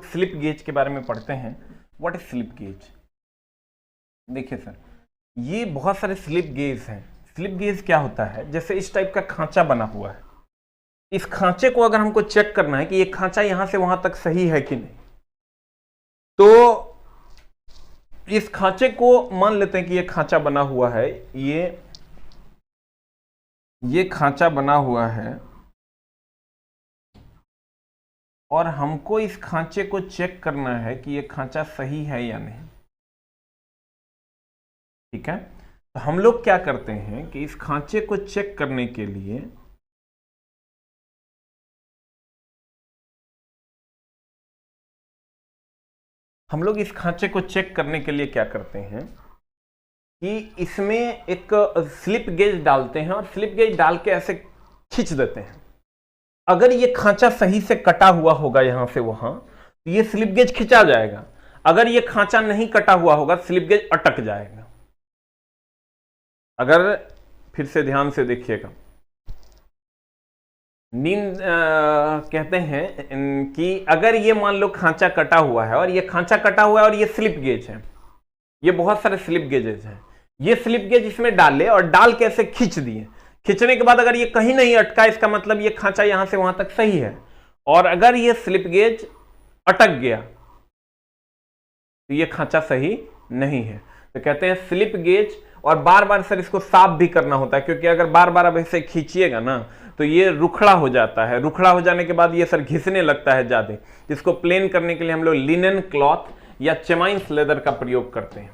Slip gauge के बारे में पढ़ते हैं। What is slip gauge? देखिए सर, ये बहुत सारे स्लिप गेज हैं। स्लिप गेज क्या होता है? जैसे इस टाइप का खांचा बना हुआ है, इस खांचे को अगर हमको चेक करना है कि ये खांचा यहां से वहां तक सही है कि नहीं, तो इस खांचे को मान लेते हैं कि ये खांचा बना हुआ है, ये खांचा बना हुआ है और हमको इस खांचे को चेक करना है कि ये खांचा सही है या नहीं। ठीक है, तो हम लोग क्या करते हैं कि इस खांचे को चेक करने के लिए क्या करते हैं कि इसमें एक स्लिप गेज डालते हैं और स्लिप गेज डाल के ऐसे खींच देते हैं। अगर ये खांचा सही से कटा हुआ होगा यहां से वहां, तो ये स्लिप गेज खिंचा जाएगा। अगर ये खांचा नहीं कटा हुआ होगा, स्लिप गेज अटक जाएगा। अगर फिर से ध्यान से देखिएगा, नींद कहते हैं कि अगर ये मान लो खांचा कटा हुआ है और ये खांचा कटा हुआ है और ये स्लिप गेज है, ये बहुत सारे स्लिप गेजेस हैं, ये स्लिप गेज इसमें डाले और डाल के ऐसे खींच दिए। खींचने के बाद अगर ये कहीं नहीं अटका, इसका मतलब ये खांचा यहां से वहां तक सही है। और अगर ये स्लिप गेज अटक गया तो ये खांचा सही नहीं है। तो कहते हैं स्लिप गेज। और बार बार सर इसको साफ भी करना होता है, क्योंकि अगर बार बार अब ऐसे खींचिएगा ना तो ये रुखड़ा हो जाता है। रुखड़ा हो जाने के बाद ये सर घिसने लगता है ज्यादा। इसको प्लेन करने के लिए हम लोग लिनन क्लॉथ या चेमाइन्स लेदर का प्रयोग करते हैं।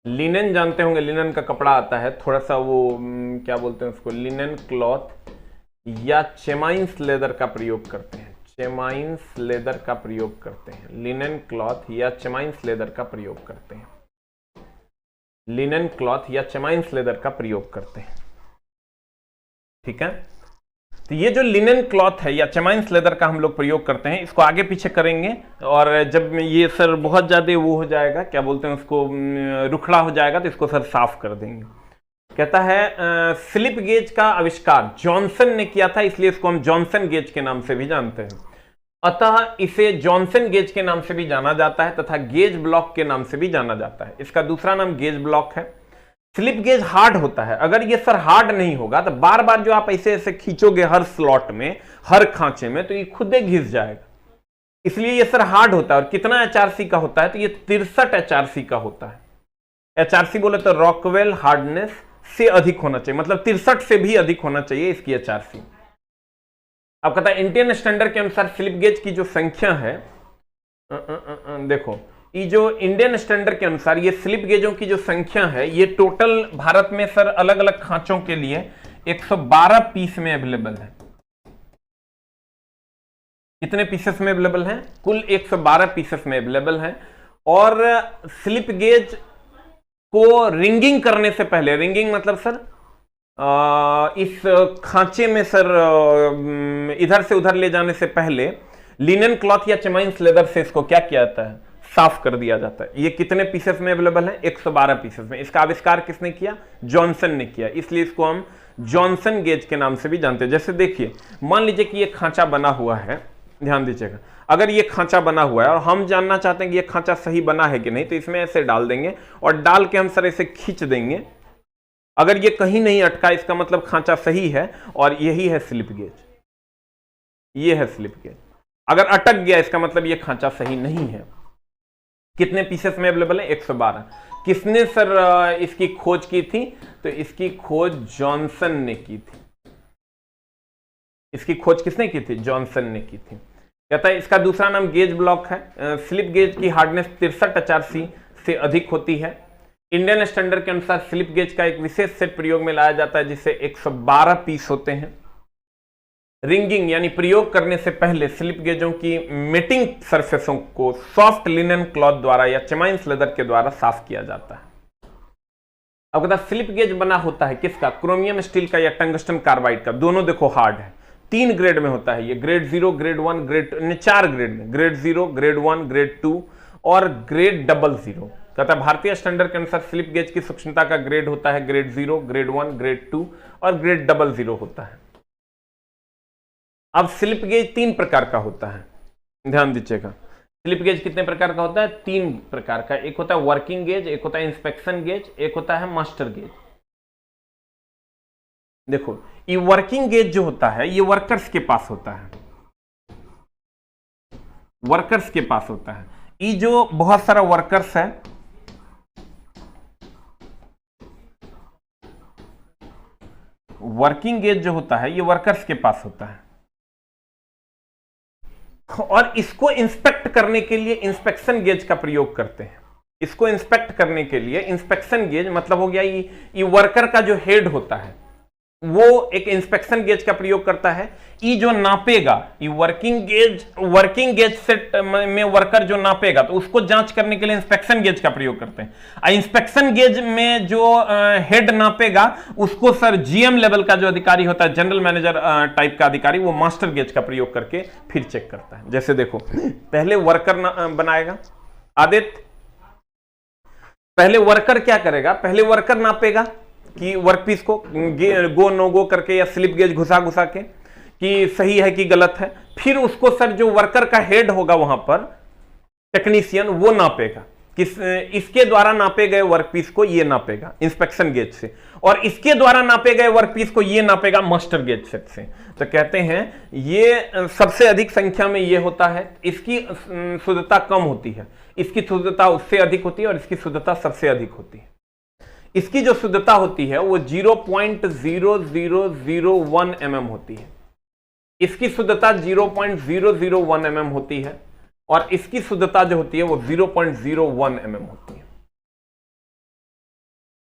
लिनन जानते होंगे, लिनन का कपड़ा आता है थोड़ा सा, वो क्या बोलते हैं उसको, लिनन क्लॉथ या चेमाइन्स लेदर का प्रयोग करते हैं। चेमाइन्स लेदर का प्रयोग करते हैं, लिनन क्लॉथ या चेमाइन्स लेदर का प्रयोग करते हैं। लिनन क्लॉथ या चेमाइन्स लेदर का प्रयोग करते हैं। ठीक है, तो ये जो लिनन क्लॉथ है या चेमाइन्स लेदर का हम लोग प्रयोग करते हैं, इसको आगे पीछे करेंगे और जब ये सर बहुत ज्यादा वो हो जाएगा, क्या बोलते हैं उसको, रुखड़ा हो जाएगा, तो इसको सर साफ कर देंगे। कहता है स्लिप गेज का आविष्कार जॉनसन ने किया था, इसलिए इसको हम जॉनसन गेज के नाम से भी जानते हैं। अतः इसे जॉनसन गेज के नाम से भी जाना जाता है तथा गेज ब्लॉक के नाम से भी जाना जाता है। इसका दूसरा नाम गेज ब्लॉक है। स्लिप गेज हार्ड होता है। अगर ये सर हार्ड नहीं होगा तो बार बार जो आप ऐसे ऐसे खींचोगे हर स्लॉट में, हर खांचे में, तो ये खुद ही घिस जाएगा। इसलिए ये सर हार्ड होता है। और कितना एचआरसी का होता है? तो ये 63 एचआरसी का होता है। एचआरसी बोले तो रॉकवेल हार्डनेस से अधिक होना चाहिए, मतलब 63 से भी अधिक होना चाहिए इसकी एचआरसी। अब कहता है इंडियन स्टैंडर्ड के अनुसार स्लिप गेज की जो संख्या है, देखो ये जो इंडियन स्टैंडर्ड के अनुसार ये स्लिप गेजों की जो संख्या है, ये टोटल भारत में सर अलग अलग खांचों के लिए 112 पीस में अवेलेबल है। कितने पीसेस में अवेलेबल हैं? कुल 112 पीसेस में अवेलेबल है। और स्लिप गेज को रिंगिंग करने से पहले, रिंगिंग मतलब सर इस खांचे में सर इधर से उधर ले जाने से पहले लिनन क्लॉथ या चेमाइन्स लेदर से इसको क्या किया जाता है? साफ कर दिया जाता है। ये कितने पीसेस में अवेलेबल है? 112 पीसेस में। इसका आविष्कार किसने किया? जॉनसन ने किया, इसलिए इसको हम जॉनसन गेज के नाम से भी जानते हैं। जैसे देखिए, मान लीजिए कि ये खांचा बना हुआ है, ध्यान दीजिएगा, अगर ये खांचा बना हुआ है और हम जानना चाहते हैं कि ये खांचा सही बना है कि नहीं, तो इसमें ऐसे डाल देंगे और डाल के हम सर ऐसे खींच देंगे। अगर ये कहीं नहीं अटका, इसका मतलब खांचा सही है और यही है स्लिप गेज। ये है स्लिप गेज। अगर अटक गया, इसका मतलब ये खांचा सही नहीं है। कितने पीसेस में अवेलेबल है? 112। किसने सर इसकी खोज की थी? तो इसकी खोज जॉनसन ने की थी। इसकी खोज किसने की थी? जॉनसन ने की थी। कहता है इसका दूसरा नाम गेज ब्लॉक है। स्लिप गेज की हार्डनेस 63 एचआरसी से अधिक होती है। इंडियन स्टैंडर्ड के अनुसार स्लिप गेज का एक विशेष सेट प्रयोग में लाया जाता है, जिससे 112 पीस होते हैं। रिंगिंग यानी प्रयोग करने से पहले स्लिप गेजों की मेटिंग सरफेसों को सॉफ्ट लिनन क्लॉथ द्वारा या चेमाइन्स लेदर के द्वारा साफ किया जाता है। अब कहता स्लिप गेज बना होता है किसका? क्रोमियम स्टील का या टंगस्टन कार्बाइड का। दोनों देखो हार्ड है। 3 ग्रेड में होता है ये, ग्रेड 0, ग्रेड 1, ग्रेड 4 ग्रेड में, ग्रेड 0, ग्रेड 1, ग्रेड 2 और ग्रेड 00। कहता है भारतीय स्टैंडर्ड के अनुसार स्लिप गेज की सूक्ष्मता का ग्रेड होता है ग्रेड 0, ग्रेड 1, ग्रेड 2 और ग्रेड 00 होता है। अब स्लिप गेज 3 प्रकार का होता है। ध्यान दीजिएगा, स्लिप गेज कितने प्रकार का होता है? 3 प्रकार का। एक होता है वर्किंग गेज, एक होता है इंस्पेक्शन गेज, एक होता है मास्टर गेज। देखो, ये वर्किंग गेज जो होता है ये वर्कर्स के पास होता है, वर्कर्स के पास होता है। ये जो बहुत सारा वर्कर्स है, वर्किंग गेज जो होता है ये वर्कर्स के पास होता है, और इसको इंस्पेक्ट करने के लिए इंस्पेक्शन गेज का प्रयोग करते हैं। इसको इंस्पेक्ट करने के लिए इंस्पेक्शन गेज मतलब हो गया ये वर्कर का जो हेड होता है वो एक इंस्पेक्शन गेज का प्रयोग करता है। ये जो नापेगा, ये वर्किंग गेज सेट में वर्कर जो नापेगा तो उसको जांच करने के लिए इंस्पेक्शन गेज का प्रयोग करते हैं। इंस्पेक्शन गेज में जो हेड नापेगा उसको सर जीएम लेवल का जो अधिकारी होता है, जनरल मैनेजर टाइप का अधिकारी, वो मास्टर गेज का प्रयोग करके फिर चेक करता है। जैसे देखो, पहले वर्कर बनाएगा आदित्य, पहले वर्कर क्या करेगा? पहले वर्कर नापेगा कि वर्कपीस को गो नो गो करके या स्लिप गेज घुसा के कि सही है कि गलत है। फिर उसको सर जो वर्कर का हेड होगा वहां पर टेक्नीशियन, वो नापेगा कि इसके द्वारा नापे गए वर्कपीस को ये नापेगा इंस्पेक्शन गेज से, और इसके द्वारा नापे गए वर्कपीस को ये नापेगा मास्टर गेज सेट से। तो कहते हैं ये सबसे अधिक संख्या में ये होता है, इसकी शुद्धता कम होती है, इसकी शुद्धता उससे अधिक होती है, और इसकी शुद्धता सबसे अधिक होती है। इसकी जो शुद्धता होती है वो 0.0001 mm होती है, इसकी शुद्धता 0.001 mm होती है, और इसकी शुद्धता जो होती है वो 0.01 mm होती है।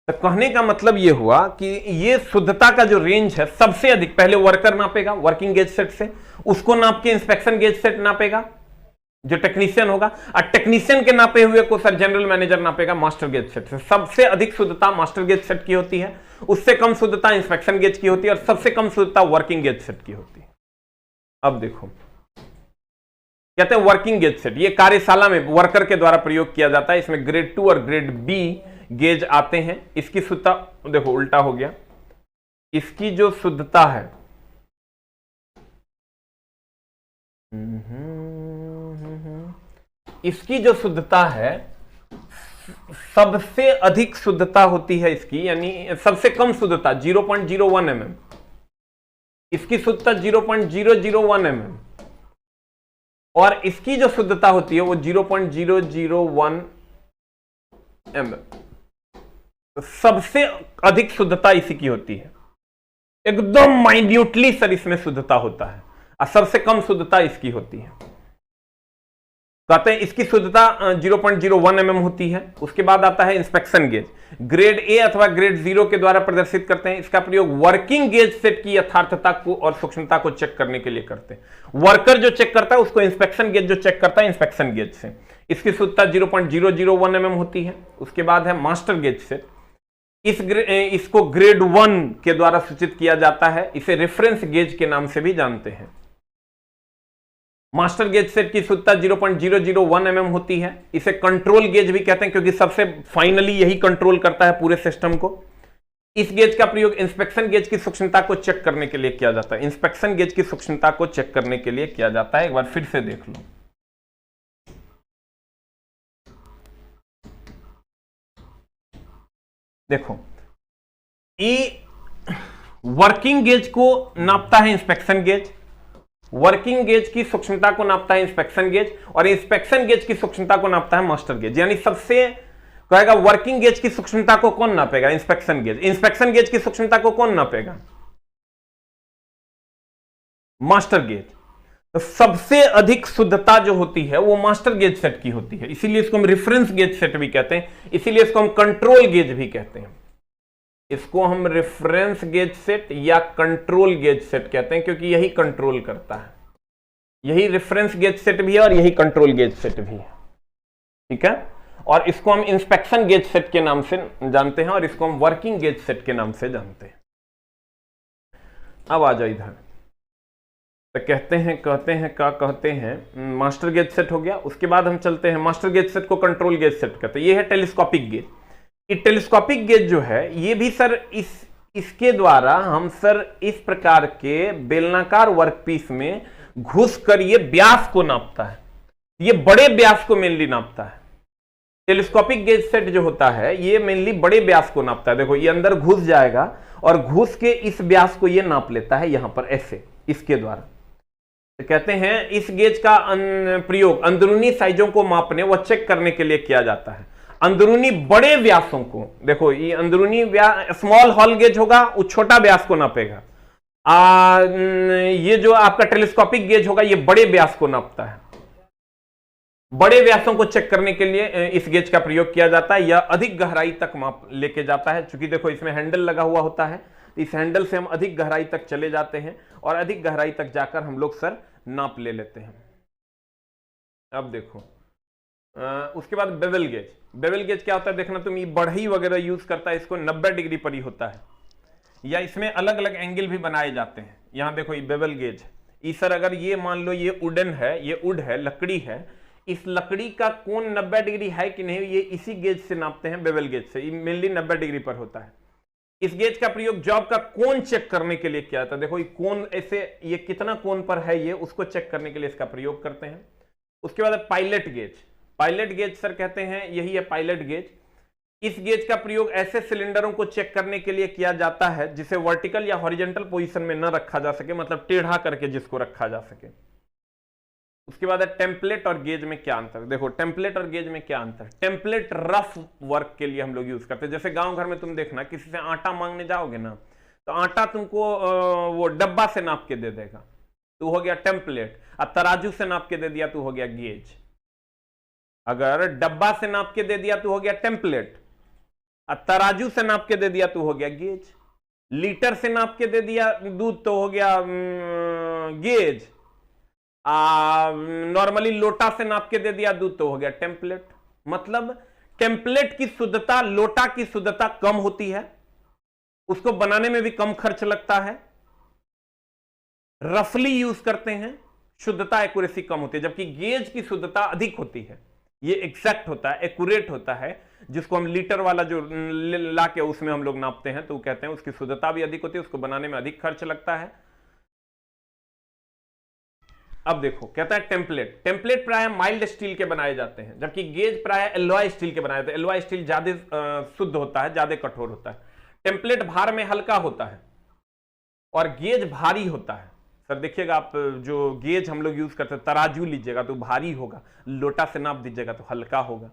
तो कहने का मतलब ये हुआ कि ये शुद्धता का जो रेंज है सबसे अधिक पहले वर्कर नापेगा वर्किंग गेज सेट से, उसको नाप के इंस्पेक्शन गेज सेट नापेगा जो टेक्नीशियन होगा, और टेक्नीशियन के नापे हुए को सर जनरल मैनेजर नापेगा मास्टर गेज सेट से। सबसे अधिक शुद्धता मास्टर गेज सेट की होती है, उससे कम शुद्धता इंस्पेक्शन गेज की होती है, और सबसे कम शुद्धता वर्किंग गेज सेट की होती है। अब देखो, कहते हैं वर्किंग गेज सेट, ये कार्यशाला में वर्कर के द्वारा प्रयोग किया जाता है। इसमें ग्रेड 2 और ग्रेड बी गेज आते हैं। इसकी शुद्धता देखो उल्टा हो गया, इसकी जो शुद्धता है इसकी जो शुद्धता है सबसे अधिक शुद्धता होती है इसकी, यानी सबसे कम शुद्धता 0.01 mm, इसकी शुद्धता 0.001 mm, और इसकी जो शुद्धता होती है वो 0.001 mm। सबसे अधिक शुद्धता इसी की होती है, एकदम माइन्यूटली सर इसमें शुद्धता होता है, और सबसे कम शुद्धता इसकी होती है। कहते हैं इसकी शुद्धता 0.01 mm होती है। उसके बाद आता है इंस्पेक्शन गेज, ग्रेड ए अथवा ग्रेड 0 के द्वारा प्रदर्शित करते हैं। इसका प्रयोग वर्किंग गेज सेट की यथार्थता को और सूक्ष्मता को चेक करने के लिए करते हैं। वर्कर जो चेक करता है उसको इंस्पेक्शन गेज जो चेक करता है इंस्पेक्शन गेज से। इसकी शुद्धता 0.001 mm होती है। उसके बाद है मास्टर गेज सेट, इसको ग्रेड 1 के द्वारा सूचित किया जाता है, इसे रेफरेंस गेज के नाम से भी जानते हैं। मास्टर गेज सेट की शुद्धता 0.001 mm होती है। इसे कंट्रोल गेज भी कहते हैं क्योंकि सबसे फाइनली यही कंट्रोल करता है पूरे सिस्टम को। इस गेज का प्रयोग इंस्पेक्शन गेज की सूक्ष्मता को चेक करने के लिए किया जाता है। इंस्पेक्शन गेज की सूक्ष्मता को चेक करने के लिए किया जाता है। एक बार फिर से देख लो, देखो ये वर्किंग गेज को नापता है इंस्पेक्शन गेज, वर्किंग गेज की सूक्ष्मता को नापता है इंस्पेक्शन गेज, और इंस्पेक्शन गेज की सूक्ष्मता को नापता है मास्टर गेज। यानी सबसे कहेगा वर्किंग गेज की सूक्ष्मता को कौन नापेगा? Inspection gauge. इंस्पेक्शन गेज की सूक्ष्मता को कौन नापेगा? Master gauge. तो सबसे अधिक शुद्धता जो होती है वो मास्टर गेज सेट की होती है, इसीलिए इसको हम रेफरेंस गेज सेट भी कहते हैं, इसीलिए इसको हम कंट्रोल गेज भी कहते हैं। इसको हम रेफरेंस गेज सेट या कंट्रोल गेज सेट कहते हैं क्योंकि यही कंट्रोल करता है। यही रेफरेंस गेज सेट भी है और यही कंट्रोल गेज सेट भी है, ठीक है। और इसको हम इंस्पेक्शन गेज सेट के नाम से जानते हैं और इसको हम वर्किंग गेज सेट के नाम से जानते हैं। अब आ जाओ इधर, तो कहते हैं मास्टर गेज सेट हो गया। उसके बाद हम चलते हैं, मास्टर गेज सेट को कंट्रोल गेज सेट कहते हैं। ये है टेलीस्कोपिक गेज। ये टेलीस्कोपिक गेज जो है ये भी सर इसके द्वारा हम सर इस प्रकार के बेलनाकार वर्कपीस में घुस कर ये व्यास को नापता है। ये बड़े व्यास को मेनली नापता है। टेलीस्कोपिक गेज सेट जो होता है ये मेनली बड़े व्यास को नापता है। देखो ये अंदर घुस जाएगा और घुस के इस व्यास को ये नाप लेता है यहां पर ऐसे, इसके द्वारा। तो कहते हैं इस गेज का प्रयोग अंदरूनी साइजों को मापने व चेक करने के लिए किया जाता है। अंदरूनी बड़े व्यासों को, देखो ये अंदरूनी व्यास स्मॉल हॉल गेज होगा, वो छोटा व्यास को नापेगा। ये जो आपका टेलीस्कोपिक गेज होगा ये बड़े व्यास को नापता है। बड़े व्यासों को चेक करने के लिए इस गेज का प्रयोग किया जाता है। यह अधिक गहराई तक माप लेके जाता है। चूंकि देखो इसमें हैंडल लगा हुआ होता है, इस हैंडल से हम अधिक गहराई तक चले जाते हैं और अधिक गहराई तक जाकर हम लोग सर नाप ले लेते हैं। अब देखो उसके बाद बेवल गेज। बेवल गेज क्या होता है देखना तुम, ये बढ़ई वगैरह यूज करता है, इसको 90 डिग्री पर ही होता है, या इसमें अलग अलग एंगल भी बनाए जाते हैं। यहां देखो ये बेवल गेज, ये सर अगर ये मान लो ये वुडन है, ये वुड है, लकड़ी है, इस लकड़ी का कोण 90 डिग्री है कि नहीं, ये इसी गेज से नापते हैं, बेवल गेज से। ये मेनली 90 डिग्री पर होता है। इस गेज का प्रयोग जॉब का कोण चेक करने के लिए किया जाता है। देखो ये कोण ऐसे, ये कितना कोण पर है ये, उसको चेक करने के लिए इसका प्रयोग करते हैं। उसके बाद pilot gauge. Pilot gauge sir कहते हैं यही है पायलट गेज। इस गेज का प्रयोग ऐसे सिलेंडरों को चेक करने के लिए किया जाता है जिसे वर्टिकल या हॉरिजॉन्टल पोजीशन में न रखा जा सके, मतलब टेढ़ा करके जिसको रखा जा सके। उसके बाद है टेम्पलेट और गेज में क्या अंतर। देखो टेम्पलेट और गेज में क्या अंतर। टेम्पलेट रफ वर्क के लिए हम लोग यूज करते हैं। जैसे गांव घर में तुम देखना किसी से आटा मांगने जाओगे ना, तो आटा तुमको वो डब्बा से नाप के दे देगा, तो हो गया टेम्पलेट। अब तराजू से नाप के दे दिया तो हो गया गेज। अगर डब्बा से नाप के दे दिया तो हो गया टेम्पलेट, अब तराजू से नाप के दे दिया तो हो गया गेज। लीटर से नाप के दे दिया दूध तो हो गया गेज। नॉर्मली लोटा से नाप के दे दिया दूध तो हो गया टेम्पलेट। मतलब टेम्पलेट की शुद्धता लोटा की शुद्धता कम होती है, उसको बनाने में भी कम खर्च लगता है, रफली यूज करते हैं, शुद्धता एक्यूरेसी कम होती है। जबकि गेज की शुद्धता अधिक होती है, ये एग्जैक्ट होता है, एक्यूरेट होता है, जिसको हम लीटर वाला जो ला के उसमें हम लोग नापते हैं तो कहते हैं उसकी शुद्धता भी अधिक होती है, उसको बनाने में अधिक खर्च लगता है। अब देखो कहता है टेम्पलेट। टेम्पलेट प्राय माइल्ड स्टील के बनाए जाते हैं, जबकि गेज प्राय एलॉय स्टील के बनाए जाते हैं। एलॉय स्टील ज्यादा शुद्ध होता है, ज्यादा कठोर होता है। टेम्पलेट भार में हल्का होता है और गेज भारी होता है। सर देखिएगा आप जो गेज हम लोग यूज करते हैं, तराजू लीजिएगा तो भारी होगा, लोटा से नाप दीजिएगा तो हल्का होगा।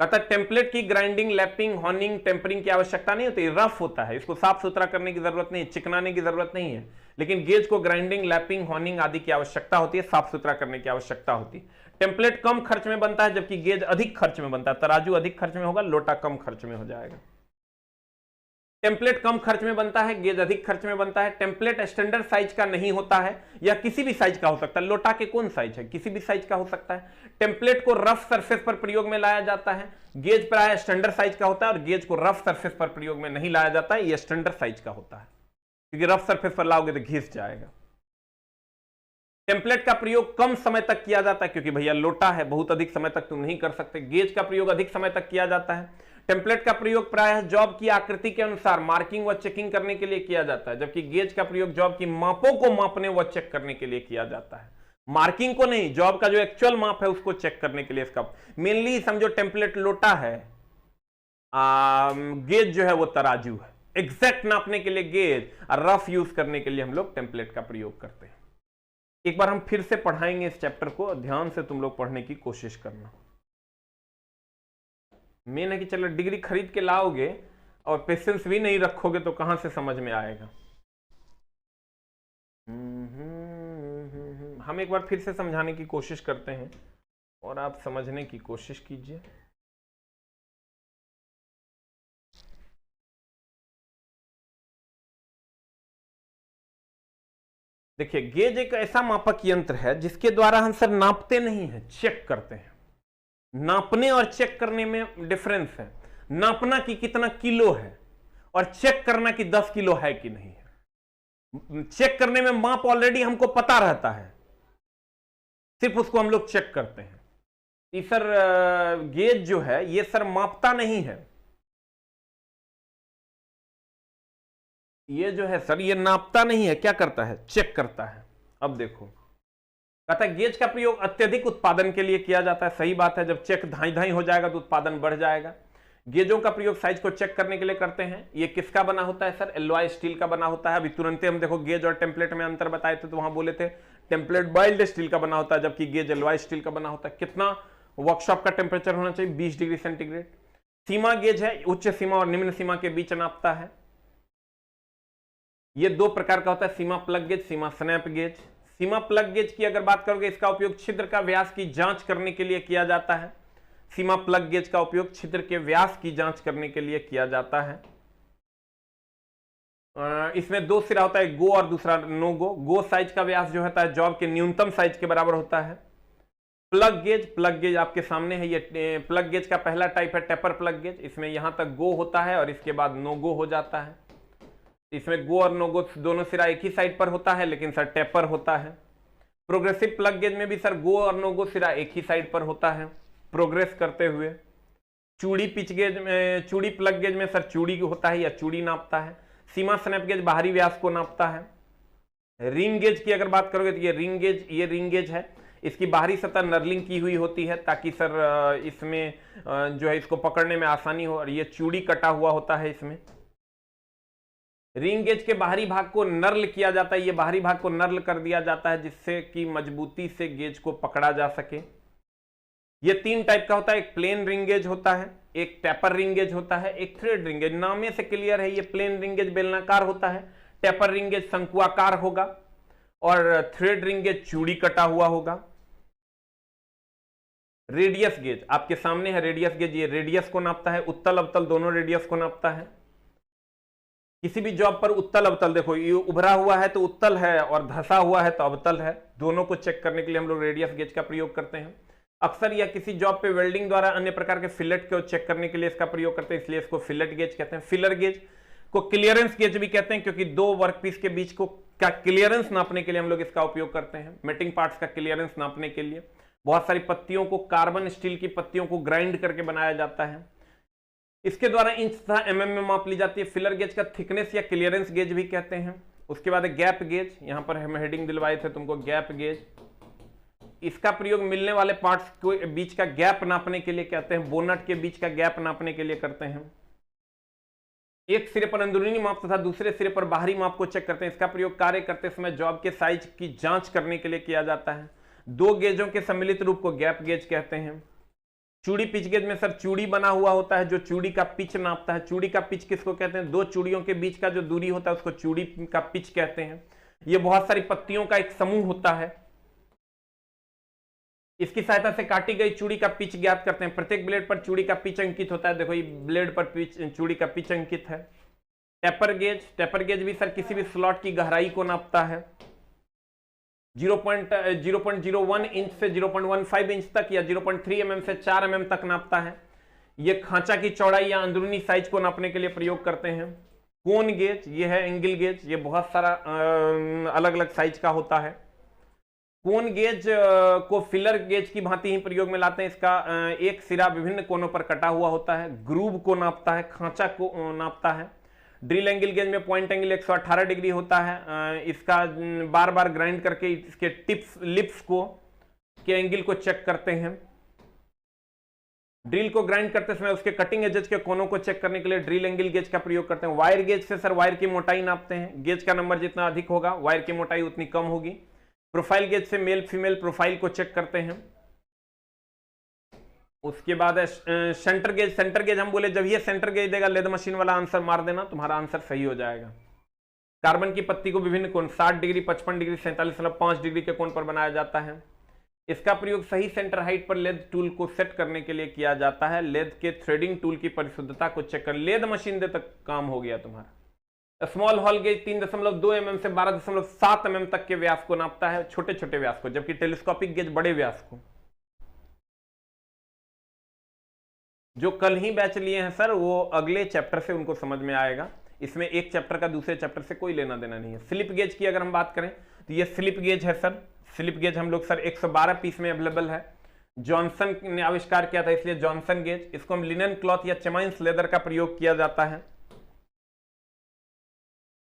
कहता है टेम्पलेट की ग्राइंडिंग, लैपिंग, हॉर्निंग, टेम्परिंग की आवश्यकता नहीं होती, रफ होता है, इसको साफ सुथरा करने की जरूरत नहीं, चिकनाने की जरूरत नहीं है। लेकिन गेज को ग्राइंडिंग, लैपिंग, हॉर्निंग आदि की आवश्यकता होती है, साफ सुथरा करने की आवश्यकता होती है। टेम्पलेट कम खर्च में बनता है जबकि गेज अधिक खर्च में बनता है। तराजू अधिक खर्च में होगा, लोटा कम खर्च में हो जाएगा। टेम्पलेट कम खर्च में बनता है, गेज अधिक खर्च में बनता है। टेम्पलेट स्टैंडर्ड साइज का नहीं होता है, या किसी भी साइज का हो सकता है। लोटा के कौन साइज है, किसी भी साइज का हो सकता है। टेम्पलेट को रफ सरफेस पर प्रयोग में लाया जाता है। गेज प्राय स्टैंडर्ड साइज का होता है और गेज को रफ सरफेस पर प्रयोग में नहीं लाया जाता है, यह स्टैंडर्ड साइज का होता है, क्योंकि रफ सरफेस पर लाओगे तो घिस जाएगा। टेम्पलेट का प्रयोग कम समय तक किया जाता है, क्योंकि भैया लोटा है, बहुत अधिक समय तक तुम नहीं कर सकते। गेज का प्रयोग अधिक समय तक किया जाता है। टेम्पलेट का प्रयोग प्रायः जॉब की आकृति के अनुसार मार्किंग व चेकिंग करने के लिए किया जाता है, जबकि गेज का प्रयोग जॉब की मापों को मापने व चेक करने के लिए किया जाता है, मार्किंग को नहीं। जॉब का जो एक्चुअल माप है उसको चेक करने के लिए इसका मेनली समझो टेम्पलेट लोटा है, गेज जो है वो तराजू है। एग्जैक्ट नापने के लिए गेज और रफ यूज करने के लिए हम लोग टेम्पलेट का प्रयोग करते हैं। एक बार हम फिर से पढ़ाएंगे इस चैप्टर को, ध्यान से तुम लोग पढ़ने की कोशिश करना। मेन है कि चलो डिग्री खरीद के लाओगे और पेशेंस भी नहीं रखोगे तो कहां से समझ में आएगा। हम एक बार फिर से समझाने की कोशिश करते हैं और आप समझने की कोशिश कीजिए। देखिए गेज एक ऐसा मापक यंत्र है जिसके द्वारा हम सर नापते नहीं हैं, चेक करते हैं। नापने और चेक करने में डिफरेंस है। नापना कि कितना किलो है और चेक करना कि 10 किलो है कि नहीं है। चेक करने में माप ऑलरेडी हमको पता रहता है, सिर्फ उसको हम लोग चेक करते हैं। ये सर गेज जो है ये सर मापता नहीं है, ये जो है सर ये नापता नहीं है, क्या करता है, चेक करता है। अब देखो कहता है गेज का प्रयोग अत्यधिक उत्पादन के लिए किया जाता है। सही बात है, जब चेक धाई धाई हो जाएगा तो उत्पादन बढ़ जाएगा। गेजों का प्रयोग साइज को चेक करने के लिए करते हैं। ये किसका बना होता है सर? एलॉय स्टील का बना होता है। अभी तुरंत हम देखो गेज और टेम्पलेट में अंतर बताए थे तो वहां बोले थे टेम्पलेट बाइल्ड स्टील का बना होता है जबकि गेज एलॉय स्टील का बना होता है। कितना वर्कशॉप का टेम्परेचर होना चाहिए? 20 डिग्री सेंटीग्रेड। सीमा गेज है, उच्च सीमा और निम्न सीमा के बीच नापता है। ये दो प्रकार का होता है, सीमा प्लग गेज, सीमा स्नैप गेज। सीमा प्लग गेज की अगर बात करोगे, इसका उपयोग छिद्र का व्यास की जांच करने के लिए किया जाता है। सीमा प्लग गेज का उपयोग छिद्र के व्यास की जांच करने के लिए किया जाता है। इसमें दो सिरा होता है, गो और दूसरा नो गो। गो साइज का व्यास जो होता है जॉब के न्यूनतम साइज के बराबर होता है। प्लग गेज आपके सामने है। ये प्लग गेज का पहला टाइप है टेपर प्लग गेज। इसमें यहां तक गो होता है और इसके बाद नो गो हो जाता है। इसमें गो और नो गो दोनों सिरा एक ही साइड पर होता है, लेकिन सर टेपर होता है। प्रोग्रेसिव प्लग गेज में भी सर गो और नो गो सिरा एक ही साइड पर होता है प्रोग्रेस करते हुए। चूड़ी पिच गेज में, चूड़ी प्लग गेज में सर चूड़ी होता है या चूड़ी नापता है। सीमा स्नैप गेज बाहरी व्यास को नापता है। रिंग गेज की अगर बात करोगे तो ये रिंग गेज है। इसकी बाहरी सतह नर्लिंग की हुई होती है ताकि सर इसमें जो है इसको पकड़ने में आसानी हो, और ये चूड़ी कटा हुआ होता है इसमें। रिंग गेज के बाहरी भाग को नर्ल किया जाता है। ये बाहरी भाग को नर्ल कर दिया जाता है जिससे कि मजबूती से गेज को पकड़ा जा सके। ये तीन टाइप का होता है, एक प्लेन रिंग गेज होता है, एक टेपर रिंग गेज होता है, एक थ्रेड रिंग गेज। नाम से क्लियर है, ये प्लेन रिंग गेज बेलनाकार होता है, टेपर रिंग गेज शंकुआकार होगा और थ्रेड रिंग गेज चूड़ी कटा हुआ होगा। रेडियस गेज आपके सामने है। रेडियस गेज ये रेडियस को नापता है, उत्तल अवतल दोनों रेडियस को नापता है। किसी भी जॉब पर उत्तल अवतल, देखो ये उभरा हुआ है तो उत्तल है और धंसा हुआ है तो अवतल है। दोनों को चेक करने के लिए हम लोग रेडियस गेज का प्रयोग करते हैं। अक्सर या किसी जॉब पे वेल्डिंग द्वारा अन्य प्रकार के फिलेट को चेक करने के लिए इसका प्रयोग करते हैं, इसलिए इसको फिलेट गेज कहते हैं। फिलर गेज को क्लियरेंस गेज भी कहते हैं क्योंकि दो वर्कपीस के बीच को का क्लियरेंस नापने के लिए हम लोग इसका उपयोग करते हैं। मेटिंग पार्ट्स का क्लियरेंस नापने के लिए बहुत सारी पत्तियों को, कार्बन स्टील की पत्तियों को ग्राइंड करके बनाया जाता है। इसके द्वारा इंच तथा एमएम में माप ली जाती है। फिलर गेज का थिकनेस या क्लियरेंस गेज भी कहते हैं। उसके बाद गैप गेज, यहां पर हम हेडिंग दिलवाए थे तुमको, गैप गेज। इसका प्रयोग मिलने वाले पार्ट्स के बीच का गैप नापने के लिए कहते हैं। बोनट के बीच का गैप नापने के लिए करते हैं। एक सिरे पर अंदरूनी माप तथा दूसरे सिरे पर बाहरी माप को चेक करते हैं। इसका प्रयोग कार्य करते समय जॉब के साइज की जांच करने के लिए किया जाता है। दो गेजों के सम्मिलित रूप को गैप गेज कहते हैं। चूड़ी पिच गेज में सर चूड़ी बना हुआ होता है जो चूड़ी का पिच नापता है। चूड़ी का पिच किसको कहते हैं? दो चूड़ियों के बीच का जो दूरी होता है उसको चूड़ी का पिच कहते हैं। यह बहुत सारी पत्तियों का एक समूह होता है। इसकी सहायता से काटी गई चूड़ी का पिच ज्ञात करते हैं। प्रत्येक ब्लेड पर चूड़ी का पिच अंकित होता है। देखो ये ब्लेड पर चूड़ी का पिच अंकित है। टेपर गेज भी सर किसी भी स्लॉट की गहराई को नापता है। 0.01 इंच से 0.15 इंच तक या 0.3 mm से 4 mm तक नापता है। यह खांचा की चौड़ाई या अंदरूनी साइज को नापने के लिए प्रयोग करते हैं। कोन गेज, ये है एंगल गेज, ये बहुत सारा अलग अलग साइज का होता है। कोन गेज को फिलर गेज की भांति ही प्रयोग में लाते हैं। इसका एक सिरा विभिन्न कोनों पर कटा हुआ होता है। ग्रूव को नापता है, खांचा को नापता है। ड्रिल एंगल गेज में पॉइंट एंगल 118 डिग्री होता है। इसका बार बार ग्राइंड करके इसके टिप्स लिप्स को के एंगल को चेक करते हैं। ड्रिल को ग्राइंड करते समय उसके कटिंग एजेस के कोनों को चेक करने के लिए ड्रिल एंगल गेज का प्रयोग करते हैं। वायर गेज से सर वायर की मोटाई नापते हैं। गेज का नंबर जितना अधिक होगा वायर की मोटाई उतनी कम होगी। प्रोफाइल गेज से मेल फीमेल प्रोफाइल को चेक करते हैं। उसके बाद है सेंटर गेज। सेंटर गेज हम बोले जब ये सेंटर गेज देगा लेद मशीन वाला आंसर मार देना, तुम्हारा आंसर सही हो जाएगा। कार्बन की पत्ती को विभिन्न कोण 60 डिग्री, 55 डिग्री, 47.5 डिग्री के कोण पर बनाया जाता है। इसका प्रयोग सही सेंटर हाइट पर लेद टूल को सेट करने के लिए किया जाता है। लेद के थ्रेडिंग टूल की परिशुद्धता को चेक कर लेद मशीन दे तक काम हो गया तुम्हारा। स्मॉल हॉल गेज 3.2 mm से 12.7 mm तक के व्यास को नापता है, छोटे छोटे व्यास को, जबकि टेलीस्कोपिक गेज बड़े व्यास को। जो कल ही बैच लिए हैं सर वो अगले चैप्टर से उनको समझ में आएगा। इसमें एक चैप्टर का दूसरे चैप्टर से कोई लेना देना नहीं है। स्लिप गेज की अगर हम बात करें तो ये स्लिप गेज है सर। स्लिप गेज हम लोग सर 112 पीस में अवेलेबल है। जॉनसन ने आविष्कार किया था इसलिए जॉनसन गेज। इसको हम लिनन क्लॉथ या चेमाइंस लेदर का प्रयोग किया जाता है।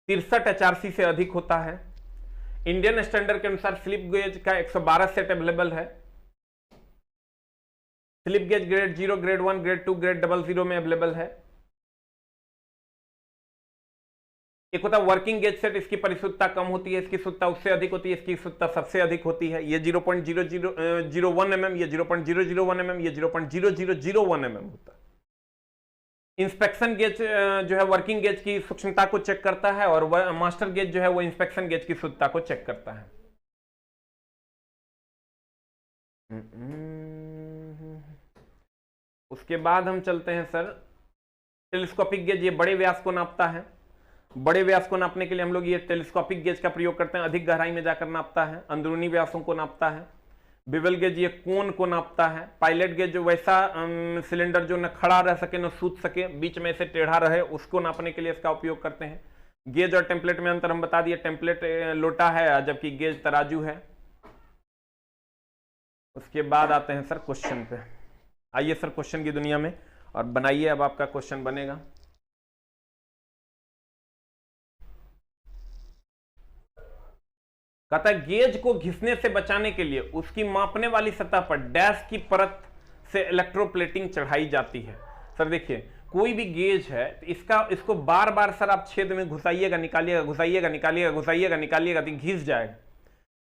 63 HRC से अधिक होता है। इंडियन स्टैंडर्ड के अनुसार स्लिप गेज का 112 सेट अवेलेबल है। Slip gauge grade 0, grade 1, grade 2, grade 00 में अवेलेबल है। एक होता है वर्किंग गेज सेट, इसकी परिशुद्धता कम होती है, इसकी शुद्धता उससे अधिक होती है, इसकी शुद्धता सबसे अधिक होती है। ये 0.0001 mm, ये 0.001 mm, ये 0.0001 mm होता है। इंस्पेक्शन गेज जो है वर्किंग गेज की सूक्ष्मता को चेक करता है, और मास्टर गेज जो है वो इंस्पेक्शन गेज की शुद्धता को चेक करता है। उसके बाद हम चलते हैं सर टेलीस्कोपिक गेज। ये बड़े व्यास को नापता है। बड़े व्यास को नापने के लिए हम लोग ये टेलीस्कोपिक गेज का प्रयोग करते हैं। अधिक गहराई में जाकर नापता है, अंदरूनी व्यासों को नापता है। बिवल गेज ये कोण को नापता है। पायलट गेज जो वैसा सिलेंडर जो न खड़ा रह सके न सूत सके, बीच में से टेढ़ा रहे, उसको नापने के लिए इसका उपयोग करते हैं। गेज और टेम्पलेट में अंतर हम बता दिए। टेम्पलेट लोटा है जबकि गेज तराजू है। उसके बाद आते हैं सर क्वेश्चन पे। आइए सर क्वेश्चन की दुनिया में, और बनाइए। अब आपका क्वेश्चन बनेगा। कहता है गेज को घिसने से बचाने के लिए उसकी मापने वाली सतह पर डैश की परत से इलेक्ट्रोप्लेटिंग चढ़ाई जाती है। सर देखिए, कोई भी गेज है तो इसको बार बार सर आप छेद में घुसाइएगा निकालिएगा, घुसाइएगा निकालिएगा, घुसाइएगा निकालिएगा, तो घिस जाएगा।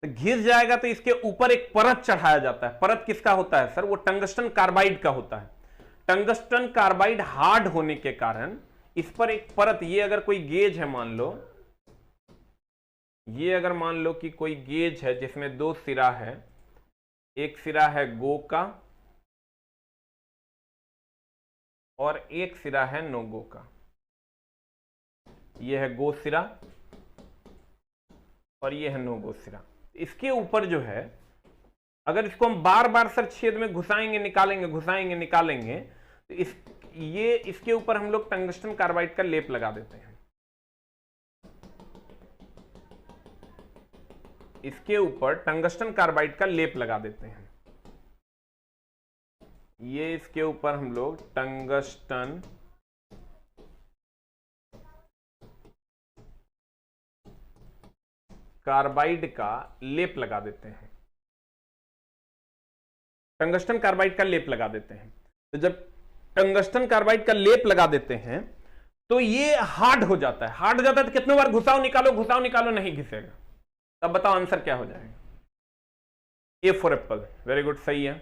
तो घिस जाएगा तो इसके ऊपर एक परत चढ़ाया जाता है। परत किसका होता है सर? वो टंगस्टन कार्बाइड का होता है। टंगस्टन कार्बाइड हार्ड होने के कारण इस पर एक परत, ये अगर कोई गेज है मान लो, ये अगर मान लो कि कोई गेज है जिसमें दो सिरा है, एक सिरा है गो का और एक सिरा है नो गो का। ये है गो सिरा और ये है नो गो सिरा। इसके ऊपर जो है, अगर इसको हम बार बार सर छेद में घुसाएंगे निकालेंगे, घुसाएंगे निकालेंगे, तो इसके ऊपर हम लोग टंगस्टन कार्बाइड का लेप लगा देते हैं। इसके ऊपर टंगस्टन कार्बाइड का लेप लगा देते हैं। ये इसके ऊपर हम लोग टंगस्टन कार्बाइड का लेप लगा देते हैं। टंगस्टन कार्बाइड का लेप लगा देते हैं। तो जब टंगस्टन कार्बाइड का लेप लगा देते हैं तो ये हार्ड हो जाता है। हार्ड हो जाता है तो कितने बार घुसाओ निकालो, नहीं घिसेगा। तब बताओ आंसर क्या हो जाएगा? A for Apple. Very good, सही है,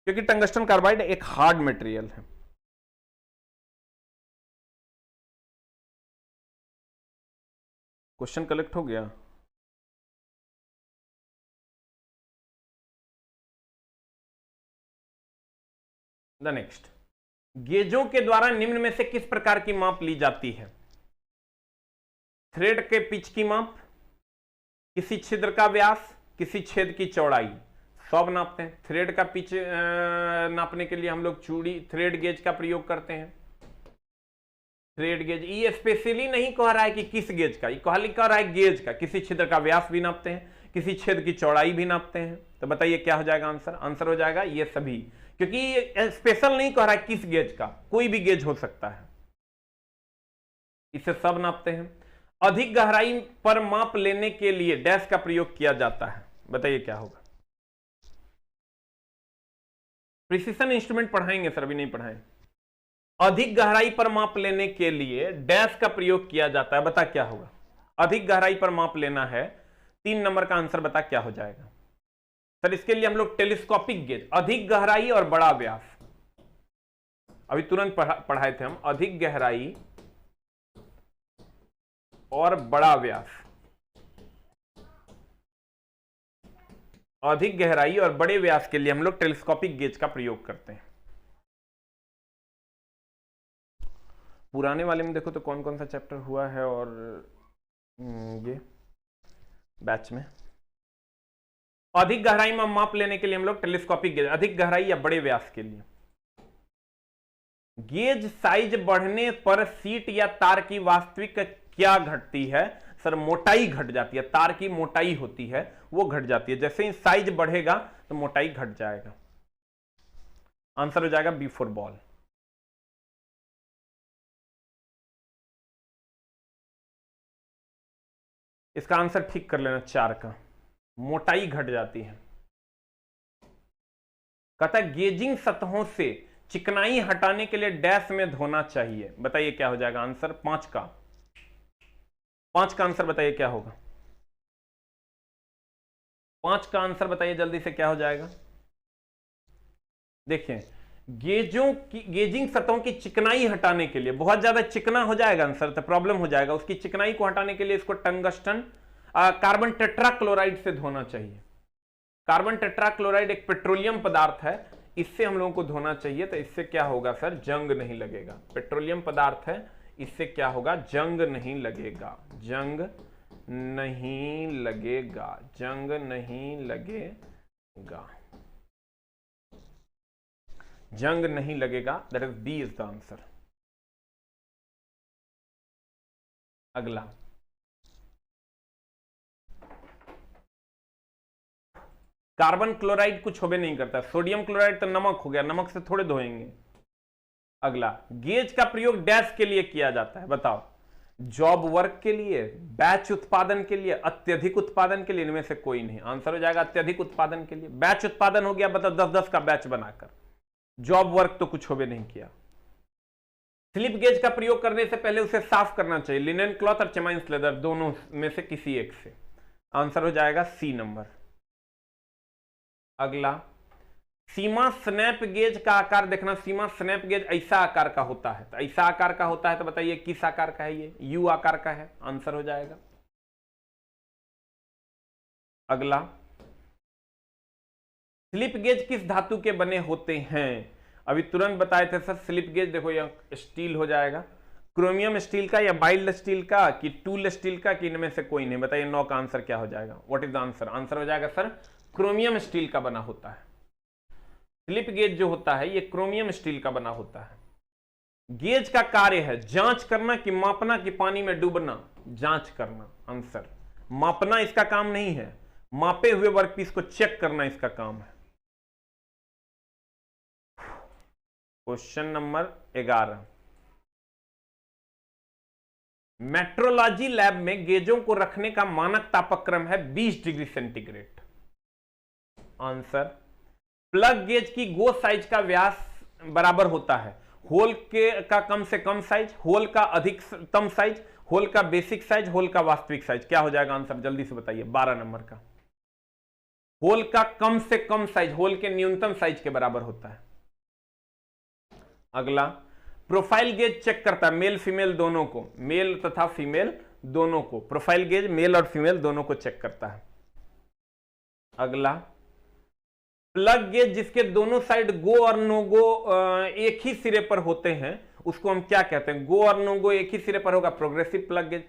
क्योंकि टंगस्टन कार्बाइड एक हार्ड मटेरियल है। क्वेश्चन कलेक्ट हो गया? द नेक्स्ट, गेजों के द्वारा निम्न में से किस प्रकार की माप ली जाती है? थ्रेड के पिच की माप, किसी छिद्र का व्यास, किसी छेद की चौड़ाई, सब नापते हैं। थ्रेड का पिच नापने के लिए हम लोग चूड़ी थ्रेड गेज का प्रयोग करते हैं। थ्रेड गेज ये स्पेशली नहीं कह रहा है कि किस गेज का, ये खाली कह रहा है गेज का। किसी छिद्र का व्यास भी नापते हैं, किसी छेद की चौड़ाई भी नापते हैं। तो बताइए क्या हो जाएगा आंसर? आंसर हो जाएगा ये सभी, क्योंकि ये स्पेशल नहीं कह रहा है किस गेज का, कोई भी गेज हो सकता है। इसे सब नापते हैं। अधिक गहराई पर माप लेने के लिए डैश का प्रयोग किया जाता है। बताइए क्या होगा? प्रिसिशन इंस्ट्रूमेंट पढ़ाएंगे सर, अभी नहीं पढ़ाएं। अधिक गहराई पर माप लेने के लिए डैश का प्रयोग किया जाता है। बता क्या होगा? अधिक गहराई पर माप लेना है, 3 नंबर का आंसर बता क्या हो जाएगा सर? इसके लिए हम लोग टेलीस्कोपिक गेज, अधिक गहराई और बड़ा व्यास, अभी तुरंत पढ़ाए थे हम। अधिक गहराई और बड़ा व्यास, अधिक गहराई और बड़े व्यास के लिए हम लोग टेलीस्कोपिक गेज का प्रयोग करते हैं। पुराने वाले में देखो तो कौन कौन सा चैप्टर हुआ है, और ये बैच में अधिक गहराई में माप लेने के लिए हम लोग टेलीस्कोपिक गेज, अधिक गहराई या बड़े व्यास के लिए। गेज साइज बढ़ने पर सीट या तार की वास्तविक क्या घटती है? सर मोटाई घट जाती है। तार की मोटाई होती है वो घट जाती है। जैसे ही साइज बढ़ेगा तो मोटाई घट जाएगा। आंसर हो जाएगा बी फॉर बॉल। इसका आंसर ठीक कर लेना 4 का, मोटाई घट जाती है। कहता है गेजिंग सतहों से चिकनाई हटाने के लिए डैश में धोना चाहिए। बताइए क्या हो जाएगा आंसर? 5 का। 5 का आंसर बताइए क्या होगा? 5 का आंसर बताइए जल्दी से, क्या हो जाएगा? देखिए, गेजिंग सतहों की चिकनाई हटाने के लिए, बहुत ज्यादा चिकना हो जाएगा आंसर तो प्रॉब्लम हो जाएगा, उसकी चिकनाई को हटाने के लिए इसको टंगस्टन कार्बन टेट्राक्लोराइड से धोना चाहिए। कार्बन टेट्राक्लोराइड एक पेट्रोलियम पदार्थ है, इससे हम लोगों को धोना चाहिए। तो इससे क्या होगा सर? जंग नहीं लगेगा। पेट्रोलियम पदार्थ है, इससे क्या होगा? जंग नहीं लगेगा, जंग नहीं लगेगा, जंग नहीं लगेगा, जंग नहीं लगेगा। That is B is the answer. अगला, कार्बन क्लोराइड कुछ होबे नहीं करता। सोडियम क्लोराइड तो नमक हो गया, नमक से थोड़े धोएंगे। अगला, गेज का प्रयोग डैश के लिए किया जाता है? बताओ। जॉब वर्क के लिए, बैच उत्पादन के लिए, अत्यधिक उत्पादन के लिए? इनमें से कोई नहीं। आंसर हो जाएगा अत्यधिक उत्पादन के लिए। बैच उत्पादन हो गया मतलब 10-10 का बैच बनाकर। जॉब वर्क तो कुछ होबे नहीं किया। स्लिप गेज का प्रयोग करने से पहले उसे साफ करना चाहिए। लिनेन क्लॉथ और चेमाइंस लेदर, दोनों में से किसी एक से। आंसर हो जाएगा सी नंबर। अगला, सीमा स्नैप गेज का आकार देखना। सीमा स्नैप गेज ऐसा आकार का होता है, तो ऐसा आकार का होता है तो बताइए किस आकार का है? ये यू आकार का है। आंसर हो जाएगा। अगला, स्लिप गेज किस धातु के बने होते हैं? अभी तुरंत बताए थे सर। स्लिप गेज देखो, यह स्टील हो जाएगा, क्रोमियम स्टील का या माइल्ड स्टील का कि टूल स्टील का, कि इनमें से कोई नहीं। बताइए 9 का आंसर क्या हो जाएगा? What is the answer? Answer हो जाएगा सर क्रोमियम स्टील का बना होता है। स्लिप गेज जो होता है ये क्रोमियम स्टील का बना होता है। गेज का कार्य है जांच करना कि मापना कि पानी में डूबना? जांच करना। आंसर, मापना इसका काम नहीं है, मापे हुए वर्कपीस को चेक करना इसका काम है। क्वेश्चन नंबर 11, मेट्रोलॉजी लैब में गेजों को रखने का मानक तापक्रम है 20 degree centigrade. Answer, plug gauge की गो साइज का व्यास बराबर होता है होल के का कम से कम साइज, होल का अधिकतम साइज, होल का बेसिक साइज, होल का वास्तविक साइज। क्या हो जाएगा आंसर? जल्दी से बताइए। 12 नंबर का। होल का कम से कम साइज होल के न्यूनतम साइज के बराबर होता है। अगला, प्रोफाइल गेज चेक करता है मेल फीमेल दोनों को, मेल तथा फीमेल दोनों को। प्रोफाइल गेज मेल और फीमेल दोनों को चेक करता है। अगला, प्लग गेज जिसके दोनों साइड गो और नो गो एक ही सिरे पर होते हैं उसको हम क्या कहते हैं? गो और नो गो एक ही सिरे पर होगा, प्रोग्रेसिव प्लग गेज।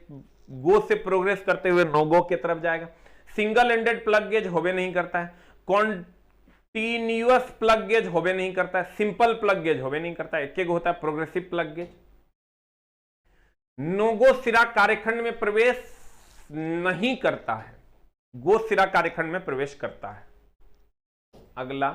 गो से प्रोग्रेस करते हुए नो गो की तरफ जाएगा। सिंगल एंडेड प्लग गेज होबे नहीं करता है। कॉन्टिन्यूअस प्लग गेज होबे नहीं करता है। सिंपल प्लग गेज होबे नहीं करता है। एक होता है प्रोग्रेसिव प्लग गेज। नो गो सिरा कार्यखंड में प्रवेश नहीं करता है, गो सिरा कार्यखंड में प्रवेश करता है। अगला,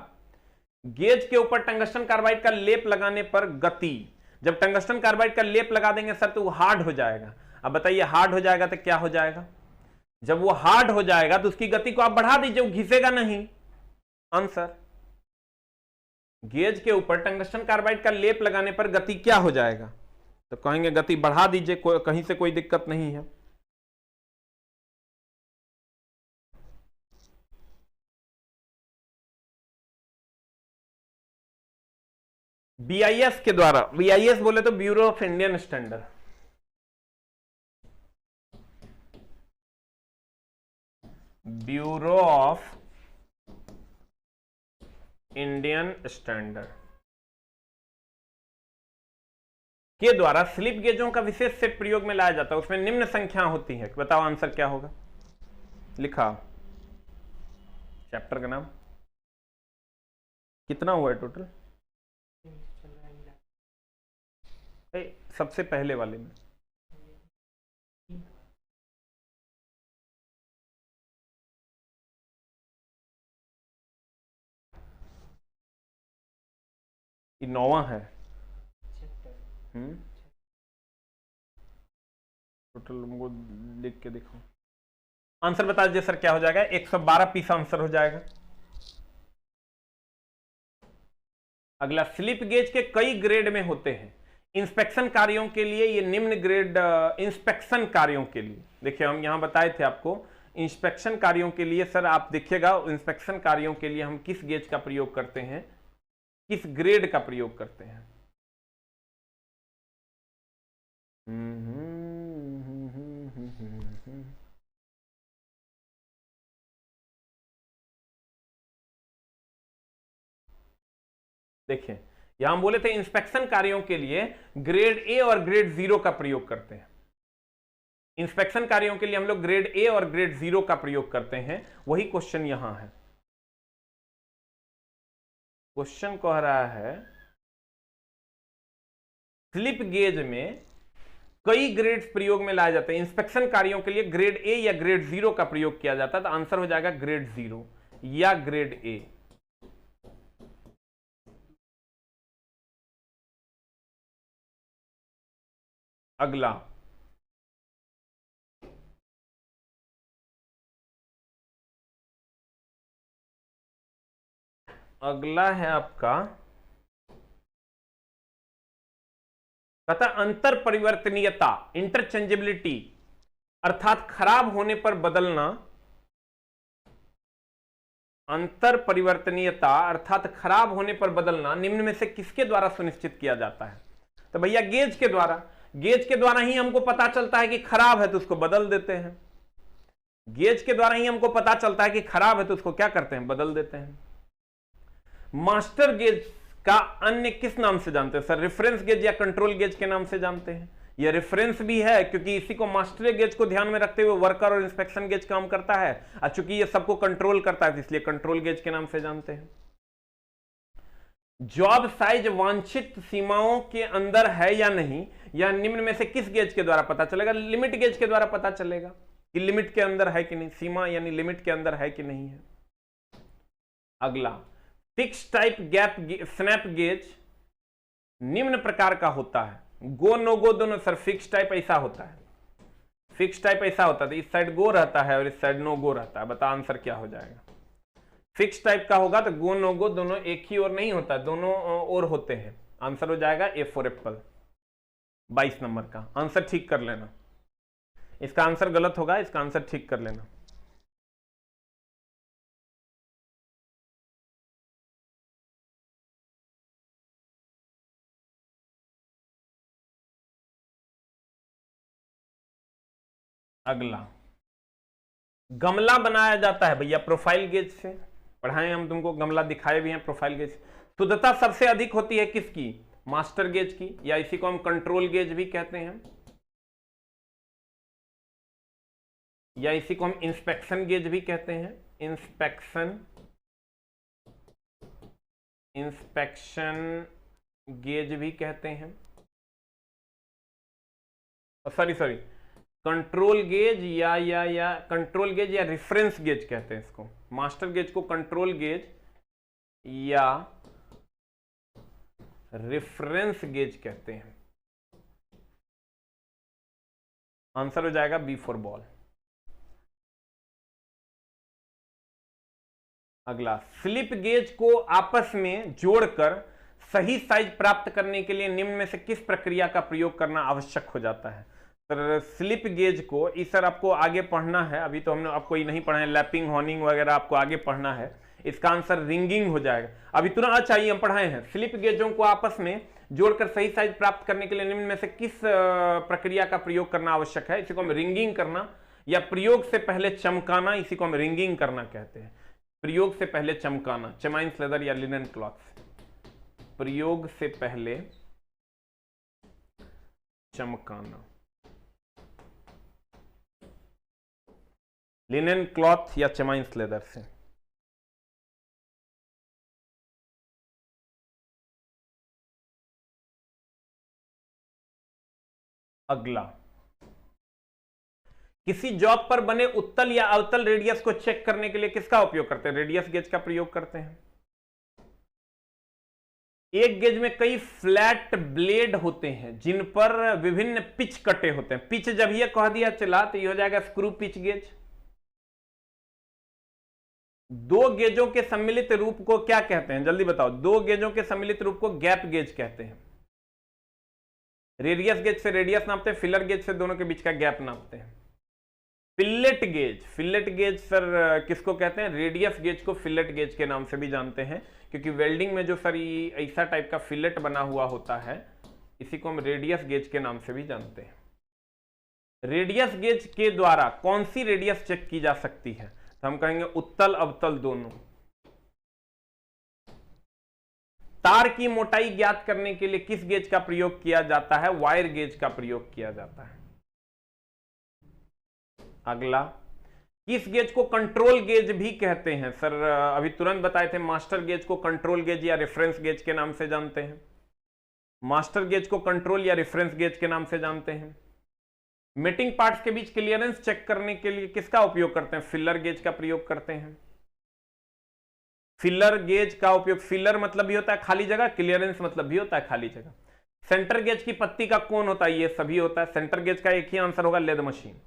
गेज के ऊपर टंगस्टन कार्बाइड का लेप लगाने पर गति, जब टंगस्टन कार्बाइड का लेप लगा देंगे सर तो वो हार्ड हो जाएगा। अब बताइए हार्ड हो जाएगा तो क्या हो जाएगा? जब वो हार्ड हो जाएगा तो उसकी गति को आप बढ़ा दीजिए, वो घिसेगा नहीं। आंसर, गेज के ऊपर टंगस्टन कार्बाइड का लेप लगाने पर गति क्या हो जाएगा? तो कहेंगे गति बढ़ा दीजिए, कहीं से कोई दिक्कत नहीं है। बीआईएस के द्वारा, बीआईएस बोले तो bureau of Indian standard, bureau of Indian standard के द्वारा स्लिप गेजों का विशेष सेट प्रयोग में लाया जाता है। उसमें निम्न संख्या होती है। बताओ आंसर क्या होगा? लिखा, चैप्टर का नाम कितना हुआ है टोटल? सबसे पहले वाले में ये 9वां है। टोटल हमको लिख के देखो। आंसर बता दीजिए सर क्या हो जाएगा, 112 पीस आंसर हो जाएगा। अगला, स्लिप गेज के कई ग्रेड में होते हैं। इंस्पेक्शन कार्यों के लिए ये निम्न ग्रेड, इंस्पेक्शन कार्यों के लिए, देखिए हम यहां बताए थे आपको, इंस्पेक्शन कार्यों के लिए सर आप देखिएगा, इंस्पेक्शन कार्यों के लिए हम किस गेज का प्रयोग करते हैं, किस ग्रेड का प्रयोग करते हैं। देखिए यहां हम बोले थे इंस्पेक्शन कार्यों के लिए ग्रेड ए और ग्रेड 0 का प्रयोग करते हैं। इंस्पेक्शन कार्यों के लिए हम लोग ग्रेड ए और ग्रेड 0 का प्रयोग करते हैं। वही क्वेश्चन यहां है। क्वेश्चन कह रहा है स्लिप गेज में कई ग्रेड्स प्रयोग में लाए जाते हैं। इंस्पेक्शन कार्यों के लिए ग्रेड ए या ग्रेड 0 का प्रयोग किया जाता है, तो आंसर हो जाएगा ग्रेड 0 या ग्रेड ए। अगला, अगला है आपका, कहता अंतर परिवर्तनीयता, इंटरचेंजेबिलिटी, अर्थात खराब होने पर बदलना। अंतर परिवर्तनीयता अर्थात खराब होने पर बदलना निम्न में से किसके द्वारा सुनिश्चित किया जाता है? तो भैया गेज के द्वारा। गेज के द्वारा ही हमको पता चलता है कि खराब है तो उसको बदल देते हैं। गेज के द्वारा ही हमको पता चलता है कि खराब है तो उसको क्या करते हैं, बदल देते हैं। मास्टर गेज का अन्य किस नाम से जानते हैं सर? रेफरेंस गेज या कंट्रोल गेज के नाम से जानते हैं। यह रेफरेंस भी है क्योंकि इसी को मास्टर गेज को ध्यान में रखते हुए वर्कर और इंस्पेक्शन गेज काम करता है, और चूंकि ये सबको कंट्रोल करता है इसलिए कंट्रोल गेज के नाम से जानते हैं। जॉब साइज वांछित सीमाओं के अंदर है या नहीं, यह निम्न में से किस गेज के द्वारा पता चलेगा? लिमिट गेज के द्वारा पता चलेगा कि लिमिट के अंदर है कि नहीं, सीमा यानी लिमिट के अंदर है कि नहीं है। अगला, fix type gap snap gauge निम्न प्रकार का होता है। गो नो गो दोनों सर। फिक्स टाइप ऐसा होता है, फिक्स टाइप ऐसा होता है, इस साइड गो रहता है और इस साइड नो गो रहता है। बता आंसर क्या हो जाएगा? फिक्स टाइप का होगा तो गो नो गो दोनों एक ही ओर नहीं होता, दोनों ओर होते हैं। आंसर हो जाएगा ए फॉर एप्पल, 22 नंबर का। आंसर ठीक कर लेना, इसका आंसर गलत होगा, इसका आंसर ठीक कर लेना। अगला, गमला बनाया जाता है भैया प्रोफाइल गेज से। पढ़ाए हम तुमको, गमला दिखाए भी हैं प्रोफाइल गेज। शुद्धता सबसे अधिक होती है किसकी? मास्टर गेज की, या इसी को हम कंट्रोल गेज भी कहते हैं, या इसी को हम इंस्पेक्शन गेज भी कहते हैं। इंस्पेक्शन गेज भी कहते हैं। सॉरी कंट्रोल गेज या कंट्रोल गेज या रेफरेंस गेज कहते हैं इसको। मास्टर गेज को कंट्रोल गेज या रेफरेंस गेज कहते हैं। आंसर हो जाएगा बी फॉर बॉल। अगला, स्लिप गेज को आपस में जोड़कर सही साइज प्राप्त करने के लिए निम्न में से किस प्रक्रिया का प्रयोग करना आवश्यक हो जाता है? सर स्लिप गेज को, इस सर आपको आगे पढ़ना है, अभी तो हमने आपको ये नहीं पढ़ा है, लैपिंग हॉर्निंग वगैरह आपको आगे पढ़ना है। इसका आंसर रिंगिंग हो जाएगा। अभी तुरंत अच्छा ही हम पढ़ाए हैं, स्लिप गेजों को आपस में जोड़कर सही साइज प्राप्त करने के लिए निम्न में से किस प्रक्रिया का प्रयोग करना आवश्यक है? इसी को हम रिंगिंग करना या प्रयोग से पहले चमकाना, इसी को हम रिंगिंग करना कहते हैं। प्रयोग से पहले चमकाना, चेमाइन्स लेदर या लिनन क्लॉथ। प्रयोग से पहले चमकाना, लिनन क्लॉथ या चेमाइन्स लेदर से। अगला, किसी जॉब पर बने उत्तल या अवतल रेडियस को चेक करने के लिए किसका उपयोग करते हैं? रेडियस गेज का प्रयोग करते हैं। एक गेज में कई फ्लैट ब्लेड होते हैं जिन पर विभिन्न पिच कटे होते हैं। पिच जब यह कह दिया चला तो ये हो जाएगा स्क्रू पिच गेज। दो गेजों के सम्मिलित रूप को क्या कहते हैं, जल्दी बताओ। दो गेजों के सम्मिलित रूप को गैप गेज कहते हैं। रेडियस गेज से रेडियस नापते हैं, फिलर गेज से दोनों के बीच का गैप नापते हैं। Fillet gauge, fillet gauge sir किसको कहते हैं? रेडियस गेज को फिलेट गेज के नाम से भी जानते हैं, क्योंकि वेल्डिंग में जो सर ऐसा टाइप का फिलेट बना हुआ होता है, इसी को हम रेडियस गेज के नाम से भी जानते हैं। रेडियस गेज के द्वारा कौन सी रेडियस चेक की जा सकती है? तो हम कहेंगे उत्तल अवतल दोनों। तार की मोटाई ज्ञात करने के लिए किस गेज का प्रयोग किया जाता है? वायर गेज का प्रयोग किया जाता है। अगला, किस गेज को कंट्रोल गेज भी कहते हैं? सर अभी तुरंत बताए थे, मास्टर गेज को कंट्रोल गेज या रेफरेंस गेज के नाम से जानते हैं। मास्टर गेज को कंट्रोल या रेफरेंस गेज के नाम से जानते हैं। मेटिंग पार्ट्स के बीच क्लियरेंस चेक करने के लिए किसका उपयोग करते हैं? फिलर गेज का प्रयोग करते हैं। फिलर गेज का उपयोग, फिलर मतलब भी होता है खाली जगह, क्लियरेंस मतलब भी होता है खाली जगह। सेंटर गेज की पत्ती का कोण होता है? ये सभी होता है। सेंटर गेज का एक ही आंसर होगा, लेद मशीन।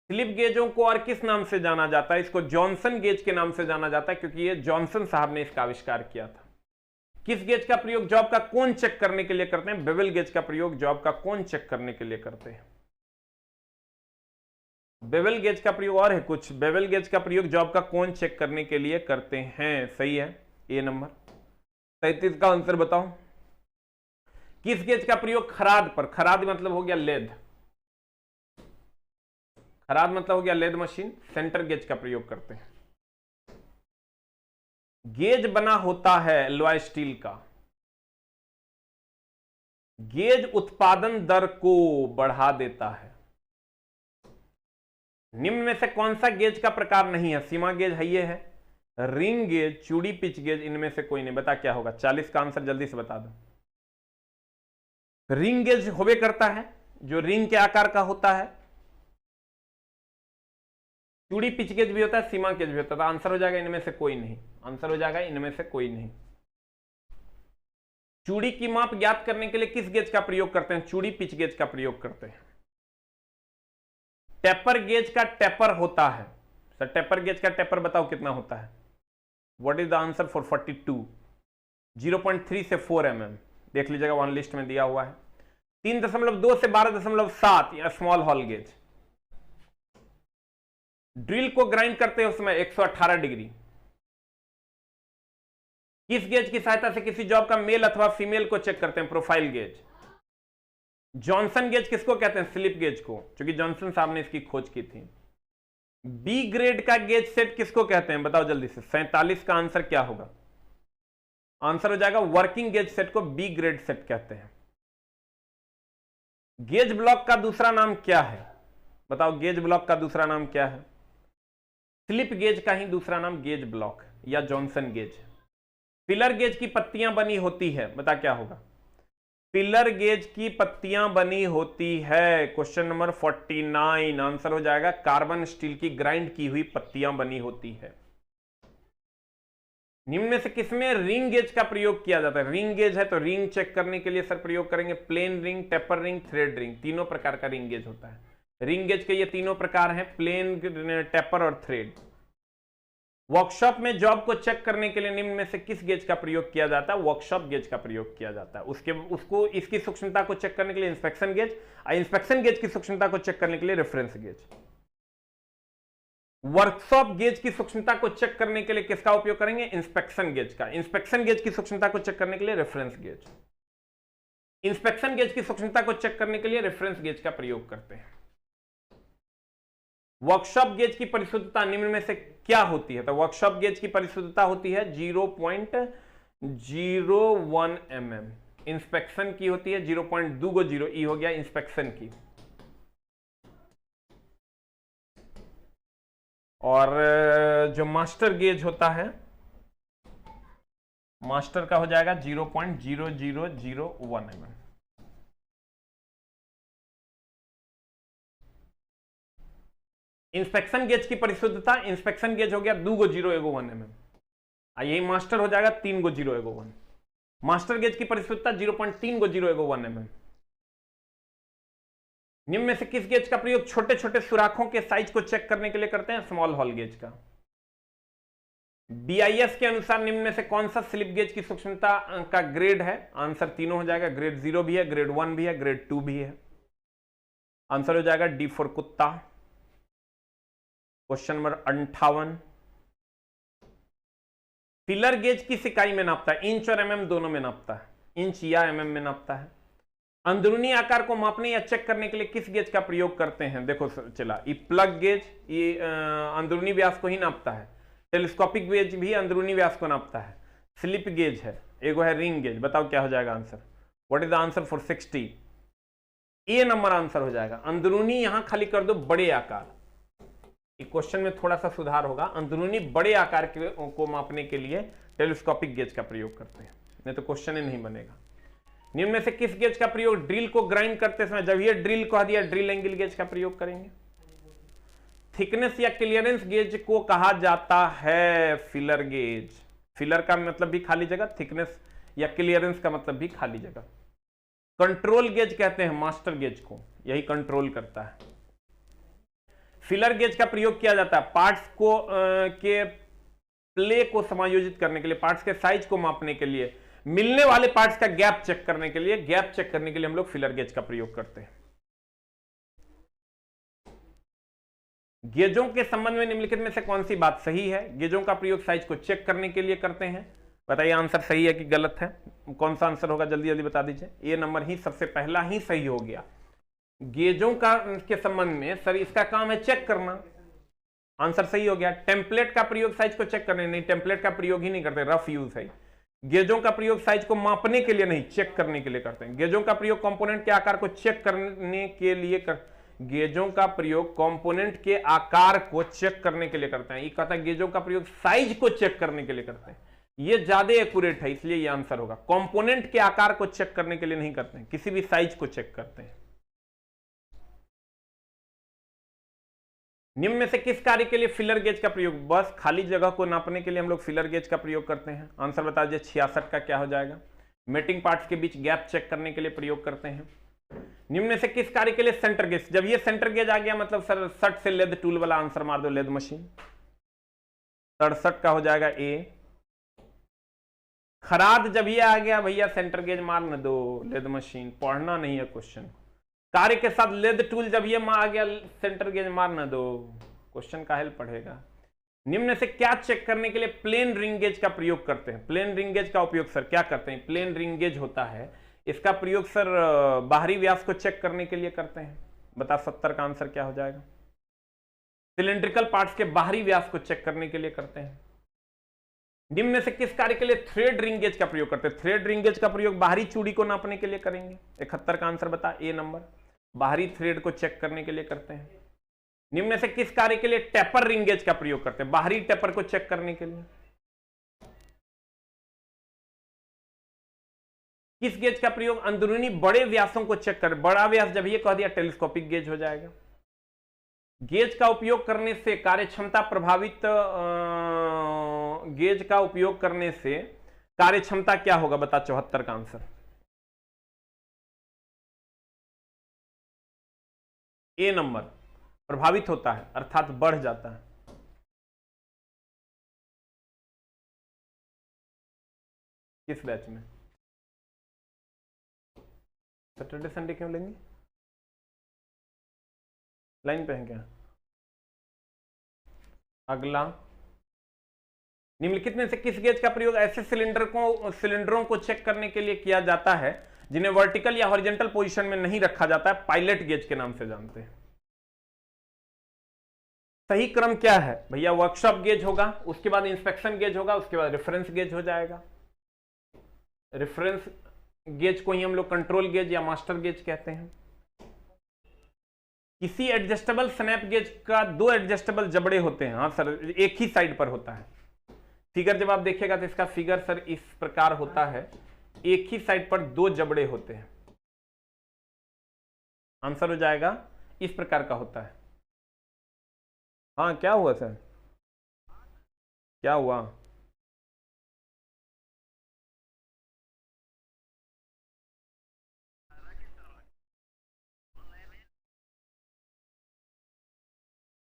स्लिप गेजों को और किस नाम से जाना जाता है? इसको जॉनसन गेज के नाम से जाना जाता है, क्योंकि ये जॉनसन साहब ने इसका आविष्कार किया था। किस गेज का प्रयोग जॉब का कोण चेक करने के लिए करते हैं? बेवल गेज का प्रयोग जॉब का कोण चेक करने के लिए करते हैं। बेवल गेज का प्रयोग और है कुछ? बेवल गेज का प्रयोग जॉब का कोण चेक करने के लिए करते हैं। सही है, ए नंबर। 33 का आंसर बताओ। किस गेज का प्रयोग खराद पर? खराद मतलब हो गया लेद, खराद मतलब हो गया लेद मशीन। सेंटर गेज का प्रयोग करते हैं। गेज बना होता है एलॉय स्टील का। गेज उत्पादन दर को बढ़ा देता है। निम्न में से कौन सा गेज का प्रकार नहीं है? सीमा गेज है, ये है। रिंग गेज, चूड़ी पिच गेज, इनमें से कोई नहीं। बता क्या होगा? 40 का आंसर जल्दी से बता दो। रिंग गेज होवे करता है, जो रिंग के आकार का होता है। चूड़ी पिच गेज भी होता है, सीमा गेज भी होता है। तो आंसर हो जाएगा इनमें से कोई नहीं। आंसर हो जाएगा इनमें से कोई नहीं। चूड़ी की माप ज्ञात करने के लिए किस गेज का प्रयोग करते हैं? चूड़ी पिच गेज का प्रयोग करते हैं। टेपर गेज का टेपर होता है सर, टेपर गेज का टेपर बताओ कितना होता है? What is the answer for 42? 0.3 से 4 mm। देख लीजिएगा, वन लिस्ट में दिया हुआ है। 3.2 से 12.7 या स्मॉल हॉल गेज। ड्रिल को ग्राइंड करते हैं उसमें 118 डिग्री। किस गेज की सहायता से किसी जॉब का मेल अथवा फीमेल को चेक करते हैं? Profile gauge. जॉनसन गेज किसको कहते हैं? स्लिप गेज को, क्योंकि जॉनसन साहब ने इसकी खोज की थी। बी ग्रेड का गेज सेट किसको कहते हैं? बताओ जल्दी से। 47 का आंसर क्या होगा? आंसर हो जाएगा वर्किंग गेज सेट को बी ग्रेड सेट कहते हैं। गेज ब्लॉक का दूसरा नाम क्या है? बताओ, गेज ब्लॉक का दूसरा नाम क्या है? स्लिप गेज का ही दूसरा नाम गेज ब्लॉक या जॉनसन गेज। फिलर गेज की पत्तियां बनी होती है, बता क्या होगा? फिलर गेज की पत्तियां बनी होती है। क्वेश्चन नंबर 49 आंसर हो जाएगा कार्बन स्टील की ग्राइंड की हुई पत्तियां बनी होती है। निम्न में से किसमें रिंग गेज का प्रयोग किया जाता है? रिंग गेज है तो रिंग चेक करने के लिए सर प्रयोग करेंगे plain ring, taper ring, thread ring. तीनों प्रकार का रिंग गेज होता है। रिंग गेज के ये तीनों प्रकार हैं, प्लेन, टेपर और थ्रेड। वर्कशॉप में जॉब को चेक करने के लिए निम्न में से किस गेज का प्रयोग किया जाता है? वर्कशॉप गेज का प्रयोग किया जाता है। उसको इसकी सूक्ष्मता को चेक करने के लिए इंस्पेक्शन गेज, और इंस्पेक्शन गेज की सूक्ष्मता को चेक करने के लिए रेफरेंस गेज। वर्कशॉप गेज की सूक्ष्मता को चेक करने के लिए किसका उपयोग करेंगे? इंस्पेक्शन गेज का। इंस्पेक्शन गेज की सूक्ष्मता को चेक करने के लिए रेफरेंस गेज। इंस्पेक्शन गेज की सूक्ष्मता को चेक करने के लिए रेफरेंस गेज का प्रयोग करते हैं। वर्कशॉप गेज की परिशुद्धता निम्न में से क्या होती है? तो वर्कशॉप गेज की परिशुद्धता होती है 0.01 mm। इंस्पेक्शन की होती है 0.20। ई हो गया इंस्पेक्शन की। और जो मास्टर गेज होता है, मास्टर का हो जाएगा 0.0001 mm। इंस्पेक्शन गेज की परिशुद्धता, इंस्पेक्शन गेज हो गया 2.001 mm। यही मास्टर हो जाएगा 3.001। मास्टर गेज की परिशुद्धता 0.3.001 mm। निम्न में से किस गेज का प्रयोग छोटे छोटे सुराखों के साइज को चेक करने के लिए करते हैं? स्मॉल हॉल गेज का। BIS के अनुसार निम्न में से कौन सा स्लिप गेज की सूक्ष्मता का ग्रेड है? आंसर तीनों हो जाएगा, ग्रेड 0 भी है, ग्रेड 1 भी है, ग्रेड 2 भी है। आंसर हो जाएगा D फॉर कुत्ता। क्वेश्चन नंबर 58, फिलर गेज किस इकाई में नापता है? इंच और mm दोनों में नापता है, इंच या mm में नापता है। अंदरूनी आकार को मापने या चेक करने के लिए किस गेज का प्रयोग करते हैं? देखो चला, ये प्लग गेज ये अंदरूनी व्यास को ही नापता है, टेलीस्कोपिक गेज भी अंदरूनी व्यास को नापता है, स्लिप गेज है, एगो है रिंग गेज। बताओ क्या हो जाएगा answer? What is the answer for 60? A number answer हो जाएगा। अंदरूनी यहां खाली कर दो बड़े आकार, क्वेश्चन में थोड़ा सा सुधार होगा। अंदरूनी बड़े आकार को मापने के लिए टेलीस्कोपिक गेज का प्रयोग करते हैं, नहीं तो क्वेश्चन ही नहीं बनेगा। निम्न में से किस गेज का प्रयोग ड्रिल को ग्राइंड करते समय, जब ये ड्रिल कह दिया ड्रिल एंगल गेज का प्रयोग करेंगे। थिकनेस या क्लियरेंस गेज को कहा जाता है फिलर गेज। फिलर का मतलब भी खाली जगह, थिकनेस या क्लियरेंस का मतलब भी खाली जगह। कंट्रोल गेज कहते हैं मास्टर गेज को, यही कंट्रोल करता है। फिलर गेज का प्रयोग किया जाता है पार्ट्स को के प्ले को समायोजित करने के लिए, पार्ट्स के साइज को मापने के लिए, मिलने वाले पार्ट्स का गैप चेक करने के लिए, गैप चेक करने के लिए हम लोग फिलर गेज का प्रयोग करते हैं। गेजों के संबंध में निम्नलिखित में से कौन सी बात सही है? गेजों का प्रयोग साइज को चेक करने के लिए करते हैं। बताइए आंसर सही है कि गलत है? कौन सा आंसर होगा, जल्दी जल्दी बता दीजिए। ये नंबर ही सबसे पहला ही सही हो गया। गेजों का के संबंध में सर इसका काम है चेक करना, आंसर सही हो गया। टेम्पलेट का प्रयोग साइज को चेक करने, नहीं टेम्पलेट का प्रयोग ही नहीं करते, रफ यूज है। गेजों का प्रयोग साइज को मापने के लिए नहीं, चेक करने के लिए करते हैं। गेजों का प्रयोग कंपोनेंट के आकार को चेक करने के लिए गेजों का प्रयोग कंपोनेंट के आकार को चेक करने के लिए करते हैं। ये कहता है गेजों का प्रयोग साइज को चेक करने के लिए करते हैं, ये ज्यादा एक्यूरेट है, इसलिए ये आंसर होगा। कंपोनेंट के आकार को चेक करने के लिए नहीं करते हैं, किसी भी साइज को चेक करते हैं। निम्न में से किस कार्य के लिए फिलर गेज का प्रयोग? बस खाली जगह को नापने के लिए हम लोग फिलर गेज का प्रयोग करते हैं। आंसर बता दीजिए 66 का क्या हो जाएगा? मेटिंग पार्ट्स के बीच गैप चेक करने के लिए प्रयोग करते हैं। निम्न में से किस कार्य के लिए सेंटर गेज? जब ये सेंटर गेज आ गया मतलब सर सट से लेद टूल वाला आंसर मार दो, लेद मशीन। 67 का हो जाएगा ए। खराद जब ये आ गया भैया सेंटर गेज मार न दो, लेद मशीन। पढ़ना नहीं है क्वेश्चन। कार्य के साथ लेद टूल जब ये आ गया सेंटर गेज मार न दो, क्वेश्चन का हेल्प पढ़ेगा। निम्न से क्या चेक करने के लिए प्लेन रिंग गेज का प्रयोग करते हैं? प्लेन रिंग गेज का उपयोग सर क्या करते हैं? प्लेन रिंग गेज होता है, इसका प्रयोग सर बाहरी व्यास को चेक करने के लिए करते हैं। बता 70 का आंसर क्या हो जाएगा? सिलेंड्रिकल पार्ट्स के बाहरी व्यास को चेक करने के लिए करते हैं। निम्न से किस कार्य के लिए थ्रेड रिंग गेज का प्रयोग करते हैं? थ्रेड रिंग गेज का प्रयोग बाहरी चूड़ी को नापने के लिए करेंगे। 71 का आंसर बता, ए नंबर, बाहरी थ्रेड को चेक करने के लिए करते हैं। निम्न से किस कार्य के लिए टेपर रिंग गेज का प्रयोग करते हैं? बाहरी टेपर को चेक करने के लिए। किस गेज का प्रयोग अंदरूनी बड़े व्यासों को चेक कर? बड़ा व्यास जब ये कह दिया टेलीस्कोपिक गेज हो जाएगा। गेज का उपयोग करने से कार्यक्षमता प्रभावित, गेज का उपयोग करने से कार्यक्षमता क्या होगा? बता 74 का आंसर। ए नंबर, प्रभावित होता है अर्थात बढ़ जाता है। किस बैच में? सैटरडे संडे क्यों लेंगे? लाइन पे है क्या? अगला, निम्नलिखित में से किस गेज का प्रयोग ऐसे सिलेंडरों को चेक करने के लिए किया जाता है जिन्हें वर्टिकल या हॉरिजॉन्टल पोजीशन में नहीं रखा जाता है? पायलट गेज के नाम से जानते हैं। सही क्रम क्या है भैया? वर्कशॉप गेज होगा, उसके बाद इंस्पेक्शन गेज होगा, उसके बाद रेफरेंस गेज हो जाएगा। रेफरेंस गेज को ही हम लोग कंट्रोल गेज या मास्टर गेज कहते हैं। किसी एडजस्टेबल स्नैप गेज का 2 एडजस्टेबल जबड़े होते हैं। हाँ सर, एक ही साइड पर होता है। फिगर जब आप देखिएगा तो इसका फिगर सर इस प्रकार होता है, एक ही साइड पर 2 जबड़े होते हैं। आंसर हो जाएगा इस प्रकार का होता है। हाँ क्या हुआ सर? क्या हुआ?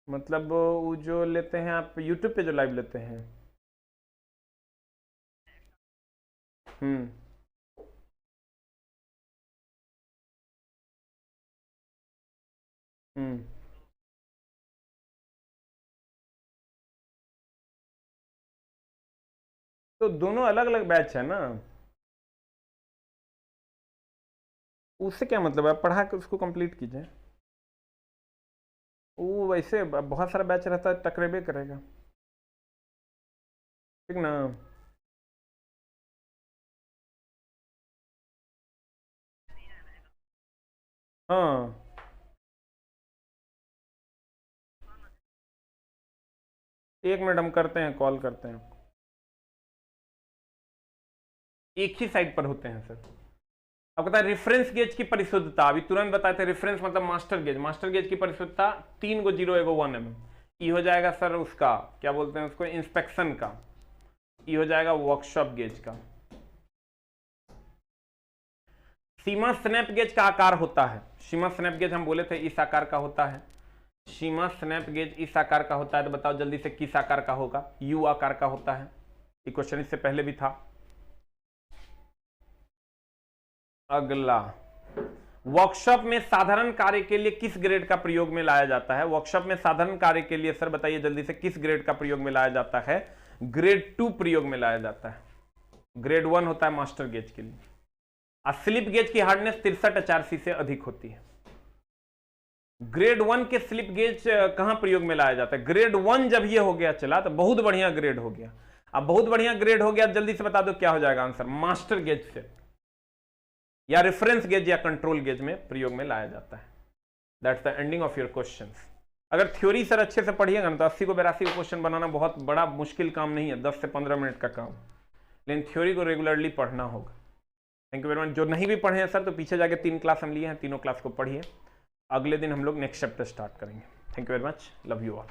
मतलब वो जो लेते हैं आप यूट्यूब पे जो लाइव लेते हैं? हम्म हम्म तो दोनों अलग अलग बैच है ना, उससे क्या मतलब है, पढ़ा के उसको कंप्लीट कीजिए। वो वैसे बहुत सारा बैच रहता है, टकरेबे करेगा, ठीक ना। हाँ, एक मिनट हम करते हैं, कॉल करते हैं। एक ही साइड पर होते हैं सर। अब कहता है रेफरेंस गेज की परिशुद्धता, अभी तुरंत बताए थे, रेफरेंस मतलब मास्टर गेज, मास्टर गेज की परिशुद्धता 3 गो 0 एगो 1 mm। ये हो जाएगा सर उसका क्या बोलते हैं उसको, इंस्पेक्शन का। ये हो जाएगा वर्कशॉप गेज का। सीमा स्नैप गेज का आकार होता है, सीमा स्नैप गेज हम बोले थे इस आकार का होता है, सीमा स्नैप गेज इस आकार का होता है। तो बताओ जल्दी से किस आकार का होगा, यू आकार का होता है। ये क्वेश्चन इससे पहले भी था। अगला, वर्कशॉप में साधारण कार्य के लिए किस ग्रेड का प्रयोग में लाया जाता है। वर्कशॉप में साधारण कार्य के लिए सर बताइए जल्दी से किस ग्रेड का प्रयोग में लाया जाता है। ग्रेड 2 प्रयोग में लाया जाता है। ग्रेड 1 होता है मास्टर गेज के लिए। स्लिप गेज की हार्डनेस 63 HRC से अधिक होती है। ग्रेड 1 के स्लिप गेज कहां प्रयोग में लाया जाता है। ग्रेड 1 जब ये हो गया चला तो बहुत बढ़िया ग्रेड हो गया। अब बहुत बढ़िया ग्रेड हो गया, जल्दी से बता दो क्या हो जाएगा आंसर, मास्टर गेज से या रेफरेंस गेज या कंट्रोल गेज में प्रयोग में लाया जाता है। That's the ending of your questions. अगर थ्योरी सर अच्छे से पढ़िएगा ना तो 80 को 82 को क्वेश्चन बनाना बहुत बड़ा मुश्किल काम नहीं है, 10 से 15 मिनट का काम, लेकिन थ्योरी को रेगुलरली पढ़ना होगा। Thank you very much. जो नहीं भी पढ़े हैं सर तो पीछे जाके 3 क्लास हम लिए हैं, तीनों क्लास को पढ़िए। अगले दिन हम लोग नेक्स्ट चैप्टर स्टार्ट करेंगे। Thank you very much, love you all.